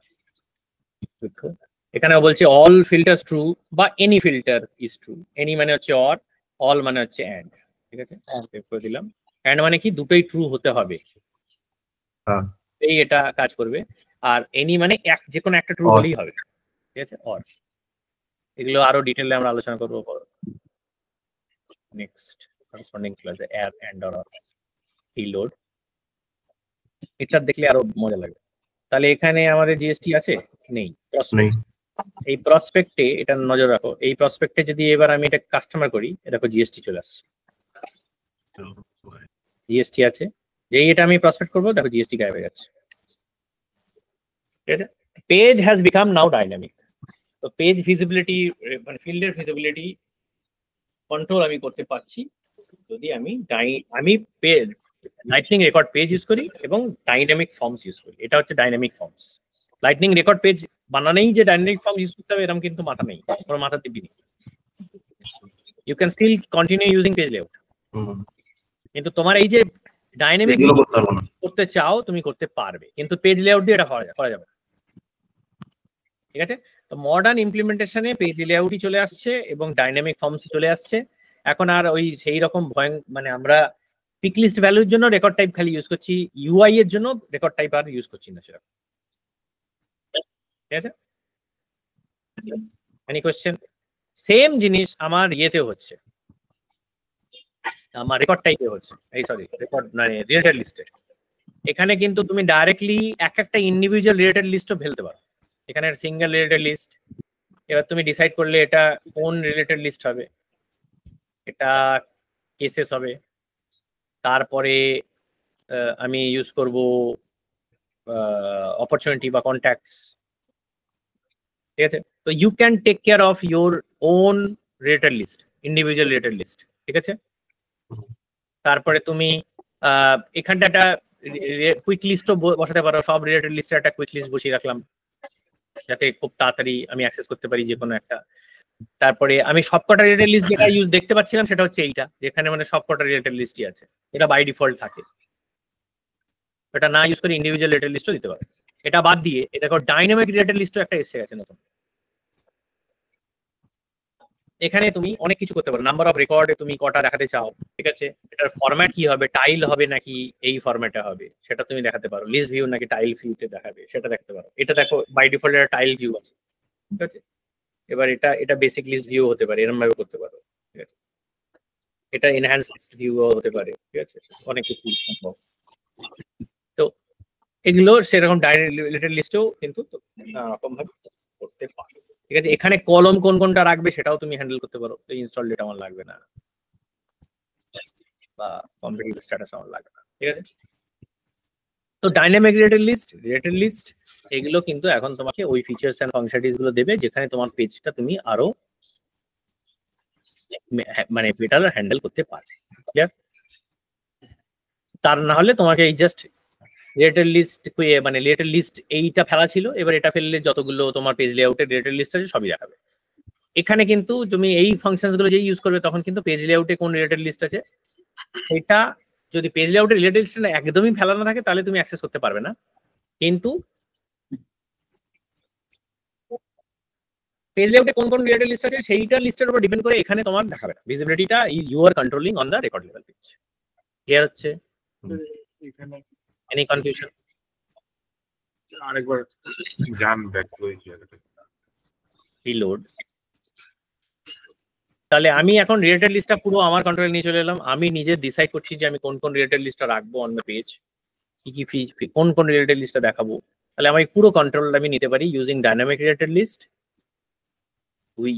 এখানে বলছে অল ফিল্টারস ট্রু বা any filter is true. Any মানে হচ্ছে অর, অল মানে হচ্ছে অ্যান্ড। ঠিক আছে, সেভ করে দিলাম। অ্যান্ড মানে কি দুটোই ট্রু হতে হবে, এই এটা কাজ করবে। আর এনি মানে যে কোনো একটা ট্রু হলেই হবে। ঠিক আছে, অর। এগুলো আরো ডিটেইলে আমরা আলোচনা করবো পরে। নেক্সট করসপন্ডিং ক্লাসে অ্যাড এন্ড অর রিলোড, এটা দেখলে আরো মজা লাগবে। তাহলে এখানে আমাদের জিএসটি আছে নেই, এই প্রসপেক্টে এটা নজর রাখো। এই প্রসপেক্টে যদি এবার আমি এটা কাস্টমার করি, দেখো জিএসটি চলে আসছে, জিএসটি আছে। যেই এটা আমি প্রসপেক্ট করবো, দেখো জিএসটি গায়েব হয়ে যাচ্ছে। ঠিক আছে, page has become now dynamic. তো পেজ ভিজিবিলিটি মানে ফিল্ডের ভিজিবিলিটি কন্ট্রোল আমি করতে পারছি যদি আমি লাইটনিং রেকর্ড পেজ ইউজ করি এবং ডাইনামিক ফর্মস ইউজ করি। এটা হচ্ছে dynamic forms. Lightning record page বানানেই যে ডাইনামিক ফর্ম ইউজ করতে হবে এরকম কিন্তু মাথা নেই, কোনো মাথা দিবি নেই। You can still continue using page layout, কিন্তু তোমার এই যে ডাইনামিক করতে চাও তুমি করতে পারবে, কিন্তু পেজ লেআউট দিয়ে এটা করা যাবে। ঠিক আছে, তো মডার্ন ইমপ্লিমেন্টেশনে পেজ লেআউটই চলে আসছে এবং ডাইনামিক ফর্মস চলে আসছে। এখন আর ওই সেই রকম মানে আমরা পিক লিস্ট ভ্যালুর জন্য রেকর্ড টাইপ খালি ইউজ করছি, ইউআই এর জন্য রেকর্ড টাইপ আর ইউজ করছি না সেরকম। ঠিক আছে, এনি কোয়েশ্চেন? সেম জিনিস আমার ইয়েতেও হচ্ছে, আমার রেকর্ড টাইপে হচ্ছে, এই সরি রেকর্ড মানে রিলেটেড লিস্টে। এখানে কিন্তু তুমি ডাইরেক্টলি একটা ইন্ডিভিজুয়াল রিলেটেড লিস্টও ফেলতে পারো। এখানে সিঙ্গেল রিলেটেড লিস্ট, এবার তুমি ডিসাইড করলে এটা কোন রিলেটেড লিস্ট হবে, এটা কেসেস হবে, তারপরে আমি ইউজ করব অপরচুনিটি বা কন্ট্যাক্টস। ঠিক আছে, তো you can take care of your own related list, individual related list. ঠিক আছে, তারপরে তুমি এখানটা একটা কুইক লিস্টও বসাতে পারো, সব রিলেটেড লিস্টে একটা কুইক লিস্ট বসিয়ে রাখলাম যাতে খুব তাড়াতাড়ি আমি অ্যাক্সেস করতে পারি যে কোনো একটা। তারপরে আমি সবকটা রিলেটেড লিস্ট যেটা ইউজ দেখতে পাচ্ছিলাম সেটা হচ্ছে এইটা, যেখানে মানে সবকটা রিলেটেড লিস্টই আছে, এটা বাই ডিফল্ট থাকে। এটা না ইউজ করে ইন্ডিভিজুয়াল রিলেটেড লিস্টও দিতে পারো। এটা বাদ দিয়ে এটা দেখো ডাইনামিক রিলেটেড লিস্টও একটা এসে গেছে নতুন। এখানে তুমি অনেক কিছু করতে পারো, নাম্বার অফ রেকর্ডে তুমি কটা দেখাতে চাও, ঠিক আছে, এটার ফরম্যাট কি হবে, টাইল হবে নাকি এই ফরম্যাটে হবে সেটা তুমি দেখাতে পারো, লিস্ট ভিউ নাকি টাইল ভিউতে দেখাবে সেটা দেখতে পারো। এটা দেখো বাই ডিফল্ট একটা টাইল ভিউ আছে, ঠিক আছে। এবার এটা বেসিক লিস্ট ভিউ হতে পারে, এরকম ভাবে করতে পারো, ঠিক আছে। এটা এনহ্যান্স লিস্ট ভিউ হতে পারে, ঠিক আছে, অনেক কিছু সম্ভব। তো এগুলো সেরকম রিলেটেড লিস্টেও কিন্তু রকম ভাবে করতে পারো, ঠিক আছে। এখানে কলম কোনটা রাখবে সেটাও তুমি হ্যান্ডেল করতে পারো, ইনস্টল ডেটা আমার লাগবে না বা কম্পিটিটিভ স্ট্যাটাস আমার লাগবে না, ঠিক আছে। তো ডাইনামিক রিলেটেড লিস্ট এগুলো কিন্তু এখন তোমাকে ওই ফিচার্স এন্ড ফাংশনালিটিস গুলো দেবে যেখানে তোমার পেজটা তুমি আরো মানে বেটার হ্যান্ডেল করতে পারবে, ক্লিয়ার? তার না হলে তোমাকে এই জাস্ট রিলেটেড লিস্ট মানে রিলেটেড লিস্ট এইটা ফেলা ছিল, এবার এটা ফেললে যতগুলো তোমার পেজ লেআউটের রিলেটেড লিস্ট আছে সবই দেখাবে। এখানে কিন্তু তুমি এই ফাংশনস গুলো যে ইউজ করবে তখন কিন্তু পেজ লেআউটে কোন রিলেটেড লিস্ট আছে এটা যদি পেজ লেআউটের রিলেটেড লিস্ট একদমই ফেলানো থাকে তাহলে তুমি অ্যাক্সেস করতে পারবে না, কিন্তু পেজ লেআউটে কোন রিলেটেড লিস্ট আছে সেইটার লিস্টের উপর ডিপেন্ড করে এখানে তোমার দেখাবে না। ভিজিবিলিটিটা is you are controlling on the record level page. Clear হচ্ছে? Any confusion? আরেকবার জান ব্যাক ওই জায়গাটা রিলোড। তাহলে আমি এখন রিলেটেড লিস্টটা পুরো আমার কন্ট্রোলে নিয়ে চলে এলাম। আমি নিজে ডিসাইড করছি যে আমি কোন রিলেটেড লিস্টটা রাখবো অন দ্য পেজ, কি কোন রিলেটেড লিস্টটা দেখাবো। তাহলে আমি পুরো কন্ট্রোল আমি নিতে পারি using dynamic related list,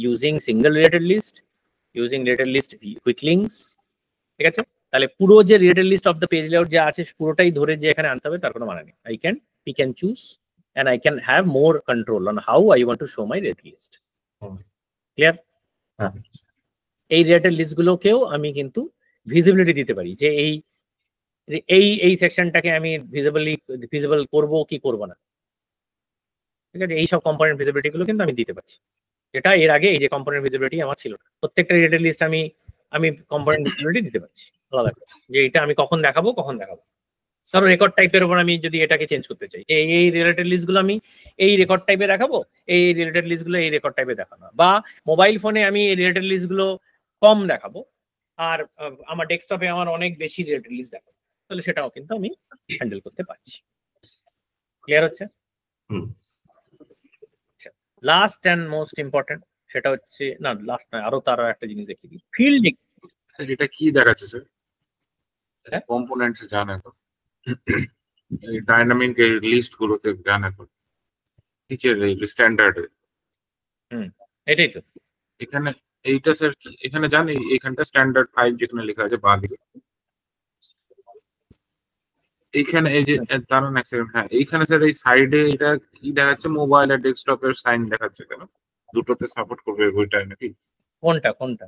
using single related list, using related list quick links, ঠিক আছে। তাহলে পুরো যে related list of the page layout যা আছে পুরোটাই ধরে যে এখানে আনতে হবে তার কোনো মানে নেই। I can pick and choose and I can have more control on how I want to show my related list. Clear? এই রিলেটেড লিস্ট গুলোকেও আমি কিন্তু ভিজিবিলিটি দিতে পারি যে এই সেকশনটাকে আমি ভিজিবল করব কি করব না, ঠিক আছে। এই সব কম্পোনেন্ট ভিজিবিলিটি গুলো কিন্তু আমি দিতে পারছি, যেটা এর আগে এই যে কম্পোনেন্ট ভিজিবিলিটি আমার ছিল না। প্রত্যেকটা রিলেটেড লিস্ট আমি কম্পোনেন্ট ভিজিবিলিটি দিতে পারছি আলাদা করে, যে এটা আমি কখন দেখাবো। ধরো রেকর্ড টাইপের উপর আমি যদি এটাকে চেঞ্জ করতে চাই যে এই রিলেটেড লিস্ট গুলো আমি এই রেকর্ড টাইপে দেখাবো, এই রিলেটেড লিস্ট গুলো এই রেকর্ড টাইপে দেখানো, বা মোবাইল ফোনে আমি এই রিলেটেড লিস্ট গুলো কম দেখাবো আর আমার ডেস্কটপে আমার অনেক বেশি রিলেটেড লিস্ট দেখাবো, তাহলে সেটাও কিন্তু আমি হ্যান্ডেল করতে পারছি। ক্লিয়ার হচ্ছে? লাস্ট অ্যান্ড মোস্ট ইম্পর্টেন্ট সেটা হচ্ছে, না লাস্ট নয়, আরো তার একটা জিনিস দেখিয়ে দিই, ফিল্ডিং। এটা কি দেখাচ্ছে স্যার? কম্পোনেন্টস জানা তো, এই ডাইনামিক লিস্ট গুলোতে জানা তো টিচার এই স্ট্যান্ডার্ড। এটাই তো এখানে এইটা স্যার, এখানে জানি এখানটা স্ট্যান্ডার্ড 5 যেখানে লেখা আছে বাঁ দিকে, এইখানে এই যে দাঁড়ান এক সেকেন্ড, হ্যাঁ এইখানে স্যার এই সাইডে এটা কি দেখাচ্ছে, মোবাইল আর ডেস্কটপের সাইন দেখাচ্ছে, কেন দুটোতে সাপোর্ট করবে ওইটাই নাকি? কোনটা?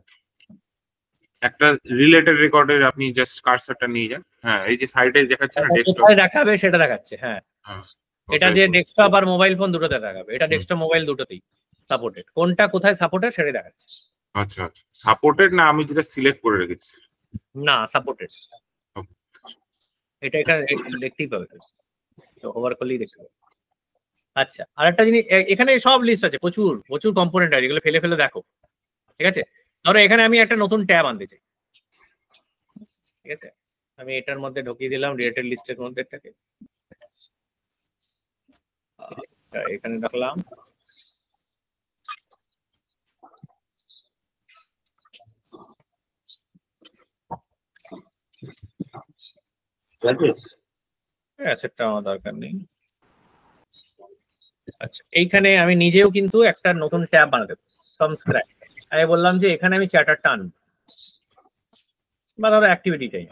একটা রিলেটেড রেকর্ডের আপনি জাস্ট কার্সারটা নিয়ে যান। হ্যাঁ, এই যে সাইডে দেখাচ্ছে না ডেস্কটপ, কোথায় দেখাবে সেটা দেখাচ্ছে। হ্যাঁ, এটা যে ডেস্কটপ আর মোবাইল ফোন দুটোতে দেখাবে, এটা ডেস্কটপ মোবাইল দুটোতেই সাপোর্টেড। কোনটা কোথায় সাপোর্টেড সেটা দেখাচ্ছে। আচ্ছা আচ্ছা, সাপোর্টেড না আমি যেটা সিলেক্ট করে রেখেছি? না, সাপোর্টেড। এটা এখানে দেখতেই পাবে, তো ওভার করলেই দেখতে পাবে। আচ্ছা, আরেকটা জিনিস, এখানে সব লিস্ট আছে, প্রচুর প্রচুর কম্পোনেন্ট আছে, এগুলো ফেলে ফেলে দেখো। ঠিক আছে, ধরো এখানে আমি একটা নতুন ট্যাব আনতে চাই। ঠিক আছে, আমি এটার মধ্যে ঢুকিয়ে দিলাম রিলেটেড লিস্টের মধ্যে এটাকে, এখানে রাখলাম। সেটা আমার দরকার নেই। আচ্ছা, এইখানে আমি নিজেও কিন্তু একটা নতুন ট্যাব বানাতে ফ্রম স্ক্র্যাচ। আমি বললাম যে এখানে আমি চ্যাটারটা আনবো, বা ধরো অ্যাক্টিভিটিটাই,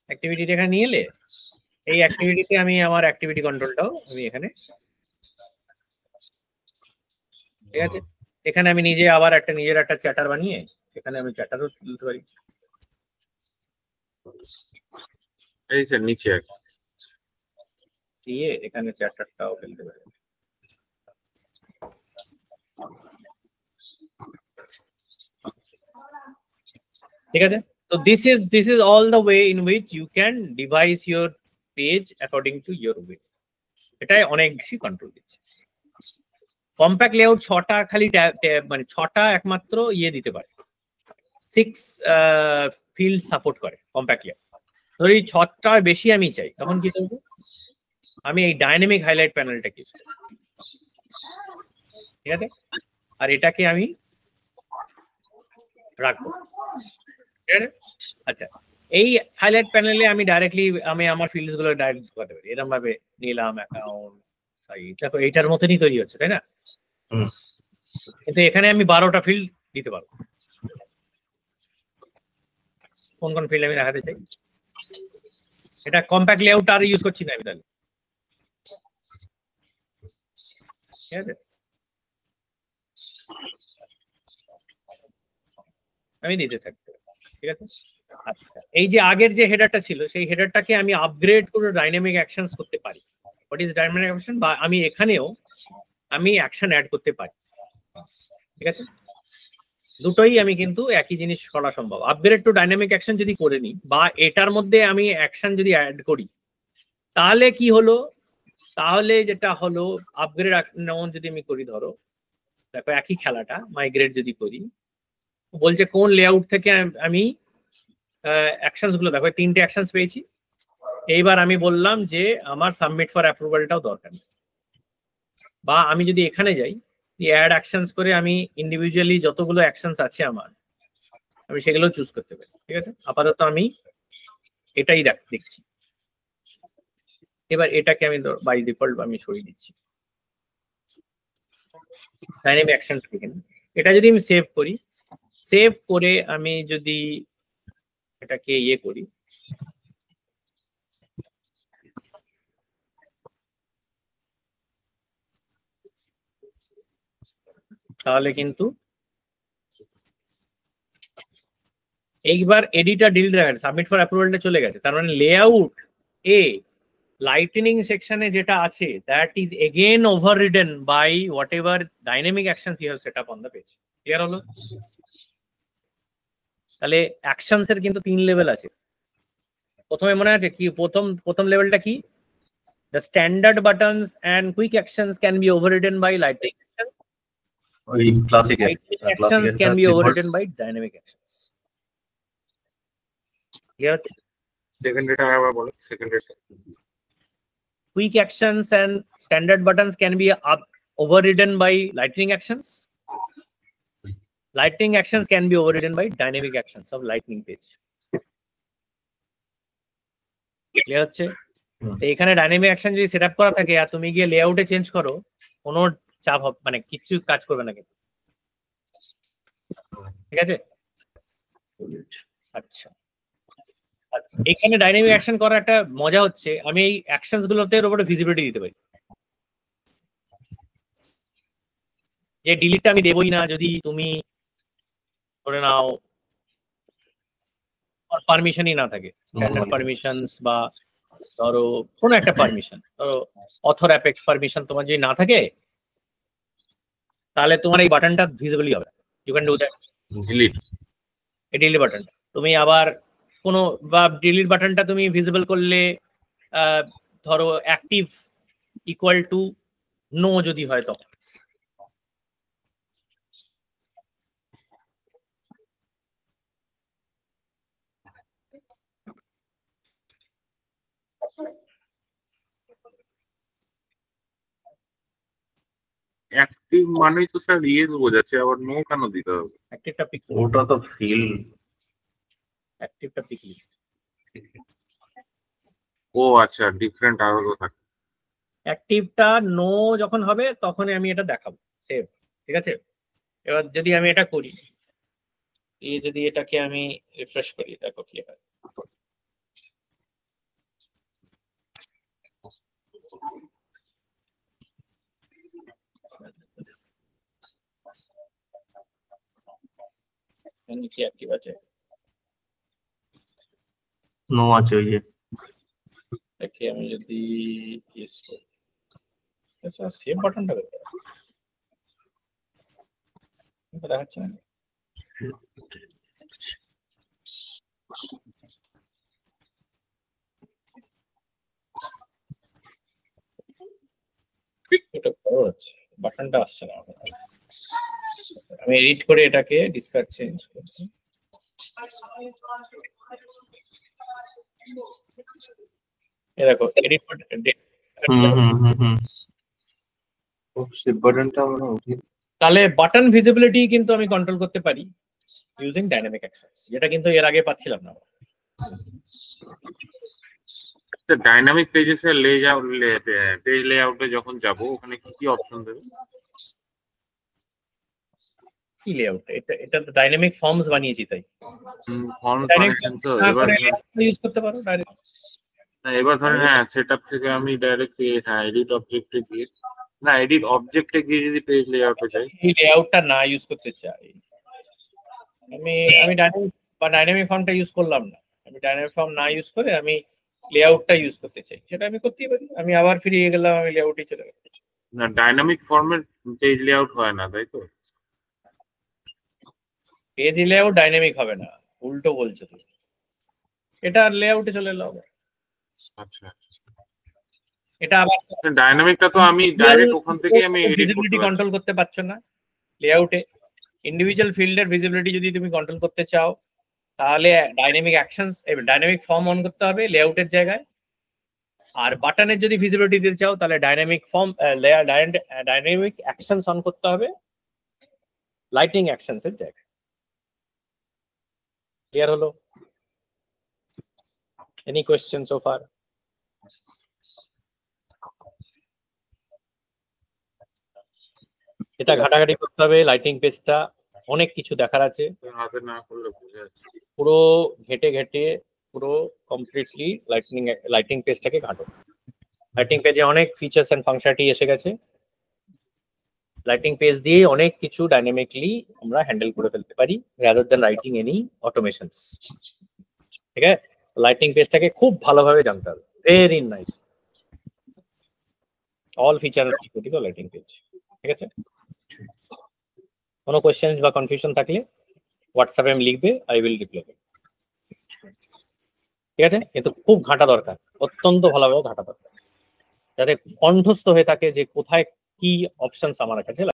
অ্যাক্টিভিটি এখানে নিয়ে এলে এই অ্যাক্টিভিটিতে আমি আমার অ্যাক্টিভিটি কন্ট্রোলটাও আমি এখানে, ঠিক আছে, এখানে আমি নিজে আবার নিজের একটা চ্যাটার বানিয়ে এখানে আমি চ্যাটারও তুলতে পারি। এই স্যার নিচে দিয়ে এখানে চ্যাটারটাও ফেলতে পারি। ঠিক আছে, তো this is all the way in which you can devise your page according to your way. এটাই অনেক বেশি কন্ট্রোল দিচ্ছে। কম্প্যাক্ট লেআউট 6টা খালি মানে 6টা একমাত্র ইয়ে দিতে পারে, 6 ফিল্ড সাপোর্ট করে কম্প্যাক্ট লেআউট। ধরি 6টা বেশি আমি চাই, তখন কি করবো, আমি এই ডাইনামিক হাইলাইট প্যানেলটাকে ইউজ করি। ঠিক আছে, আর এটাকে আমি রাখবো। ঠিক আছে, আচ্ছা, এই হাইলাইট প্যানেলে আমি ডাইরেক্টলি আমি আমার ফিল্ডস গুলো ডাইরেক্ট করতে পারি। এরকম ভাবে নিলাম অ্যাকাউন্ট সাইট, দেখো এইটার মতনই তৈরি হচ্ছে, তাই না? কিন্তু এখানে আমি 12টা ফিল্ড দিতে পারবো। কোন কোন ফিল্ড আমি রাখাতে চাই, এটা কম্প্যাক্ট লেআউট আর ইউজ করছি না আমি তাহলে। ঠিক আছে, আমি দিতে থাকতে। ঠিক আছে, আচ্ছা, এই যে আগের যে হেডারটা ছিল সেই হেডারটাকে আমি আপগ্রেড করে ডাইনামিক অ্যাকশনস করতে পারি। What is dynamic action? বা আমি এখানেও আমি অ্যাকশন অ্যাড করতে পারি। ঠিক আছে, দুটোই আমি কিন্তু একই জিনিস করা সম্ভব। আপগ্রেড টু ডাইনামিক অ্যাকশন যদি করে নিই, বা এটার মধ্যে আমি অ্যাকশন যদি অ্যাড করি, তাহলে কি হলো, তাহলে যেটা হলো আপগ্রেড যদি আমি করি, ধরো দেখো একই খেলাটা মাইগ্রেট যদি করি, বলছে কোন লেআউট থেকে আমি অ্যাকশনস গুলো, দেখো 3টে অ্যাকশনস পেয়েছি। এইবার আমি বললাম যে আমার সাবমিট ফর অ্যাপ্রুভালটাও দরকার নেই, বা আমি যদি এখানে যাই অ্যাড অ্যাকশনস করে আমি ইন্ডিভিজুয়ালি যতগুলো অ্যাকশনস আছে আমার, আমি সেগুলো চুজ করতে পারি। ঠিক আছে, আপাতত আমি এটাই দেখছি। এবার এটাকে আমি বাই ডিফল্ট আমি সরিয়ে দিচ্ছি ডাইনামিক অ্যাকশন থেকে। এটা যদি আমি সেভ করি, সেভ করে আমি যদি এটাকে ইয়ে করি, তাহলে কিন্তু এইবার এডিটর ডিলিট দেখা গেছে, সাবমিট ফর অ্যাপ্রুভালটা চলে গেছে। তার মানে লেআউট এ লাইটনিং সেকশনে যেটা আছে that is again overridden by whatever dynamic action you have set up on the page. Clear হলো? তাহলে অ্যাকশনস এর কিন্তু 3 লেভেল আছে। প্রথমে মনে আছে কি, প্রথম লেভেলটা কি, the standard buttons and quick actions can be overridden by lightning actions. Lightning actions can be overridden by dynamic actions. Clear? Second data আবার বলো, second data. Quick actions and standard buttons can be overridden by lightning actions. Lightning actions can be overridden by dynamic actions of lightning page. Clear হচ্ছে? এখানে dynamic action যদি setup করা থাকে আর তুমি গিয়ে লেআউটে change করো, কোনো চাপ হবে মানে কিছু কাজ করবে না কিন্তু। ঠিক আছে, আচ্ছা, এখানে ডাইনামিক অ্যাকশন করার একটা মজা হচ্ছে, আমি এই অ্যাকশনস গুলোতে এর উপরে ভিজিবিলিটি দিতে পারি। যে ডিলিটটা আমি দেবই না, যদি তুমি ধরে নাও পারমিশনই না থাকে, স্ট্যান্ডার্ড পারমিশনস বা ধরো কোনো একটা পারমিশন, ধরো অথর অ্যাপেক্স পারমিশন তোমার যদি না থাকে, তাহলে তোমার এই বাটনটা ভিজিবলই হবে। You can do that delete, এই ডিলিট বাটনটা তুমি আবার কোনো বা ডিলিট বাটনটা তুমি ভিজিবল করলে ধরো অ্যাক্টিভ ইকুয়াল টু নো যদি হয় তখন অ্যাক্টিভ মানেই তো স্যার ইয়েস বোঝাচ্ছে, আবার নো কেন দিতে হবে? অ্যাক্টিভটা পিক, ওটা তো ফিল, অ্যাক্টিভটা পিক লিস্ট। ও আচ্ছা, ডিফারেন্ট আরো থাকে। অ্যাক্টিভটা নো যখন হবে তখনই আমি এটা দেখাবো সেভ, ঠিক আছে? এবার যদি আমি এটা করি, এই যদি এটাকে আমি রিফ্রেশ করি, দেখো কি হয়। কি অ্যাক্টিভ আছে? নো আছে ওই যে। দেখি আমি যদি ইয়েস করি, আচ্ছা সেভ বাটনটা দেখাচ্ছে না। এটা বড় হচ্ছে, বাটনটা আসছে না। আমি এডিট করে এটাকে ডিসকার্ড চেঞ্জ করছি। এই দেখো এডিট বাটনটা আমরা উঠিয়ে, তাহলে বাটন ভিজিবিলিটি কিন্তু আমি কন্ট্রোল করতে পারি ইউজিং ডাইনামিক অ্যাকশনস, যেটা কিন্তু এর আগে পাচ্ছিলাম না। ডাইনামিক পেজেস এর লেআউট, পেজ লেআউটে যখন যাব ওখানে কি কি অপশন দেবে? কি লেআউট? এটা তো ডাইনামিক ফর্মস বানিয়েছি তাই। ফর্ম কানেকশন তো এবার ইউজ করতে পারো ডাইরেক্ট। এবার ধরেন হ্যাঁ সেটআপ থেকে আমি ডাইরেক্ট হ্যাঁ এডিট অবজেক্টে গিয়ে, না এডিট অবজেক্টে গিয়ে যদি পেজ লেআউটে যাই, এই লেআউটটা না ইউজ করতে চাই আমি ডাইনামিক ফর্মটা ইউজ করলাম না, আমি ডাইনামিক ফর্ম না ইউজ করে আমি লেআউটটা ইউজ করতে চাই, সেটা আমি করতেই পারি। আমি আবার ফিরে গেলাম, আমি লেআউটে চলে গেলাম। না ডাইনামিক ফর্মের পেজ লেআউট হয় না তাই তো? পেজ লেআউট ডাইনামিক হবে না, উল্টো বলছো তুমি। এটা লেআউটে চলে এলো। আচ্ছা, এটা আবার ডাইনামিকটা তো আমি ডাইরেক্ট ওখান থেকে আমি ভিজিবিলিটি কন্ট্রোল করতে পারছো না লেআউটে। ইন্ডিভিজুয়াল ফিল্ডের ভিজিবিলিটি যদি তুমি কন্ট্রোল করতে চাও, তাহলে dynamic actions, dynamic form on করতে হবে লেআউটের জায়গায়। আর বাটনের যদি ভিজিবিলিটি দিতে চাও, তাহলে dynamic form dynamic actions on করতে হবে লাইটিং অ্যাকশনস এর জায়গায়। ক্লিয়ার হলো? Any question so far? এটা ঘাটাঘাটি করতে হবে। লাইটিং পেজটা অনেক কিছু দেখার আছে, হাতে না করলে বুঝে যাচ্ছে। পুরো ঘেটে ঘেটে পুরো কমপ্লিটলি লাইটিং পেজটাকে ঘাটো। লাইটিং পেজে অনেক ফিচার্স এন্ড ফাংশনালিটি এসে গেছে। লাইটিং পেজ দিয়ে অনেক কিছু ডাইনামিকলি আমরা হ্যান্ডেল করে ফেলতে পারি রাদার দ্যান রাইটিং এনি অটোমেশনস। ঠিক আছে, লাইটিং পেজটাকে খুব ভালোভাবে জানতে হবে। Very nice, all feature of lighting page. ঠিক আছে, কোনো কোয়েশ্চেন বা কনফিউশন থাকলে হোয়াটসঅ্যাপে আমি লিখবে, আই উইল রিপ্লাই। ঠিক আছে, কিন্তু খুব ঘাটা দরকার, অত্যন্ত ভালোভাবে ঘাটা দরকার, যাতে কণ্ঠস্থ হয়ে থাকে যে কোথায় কি অপশনস আমার কাছে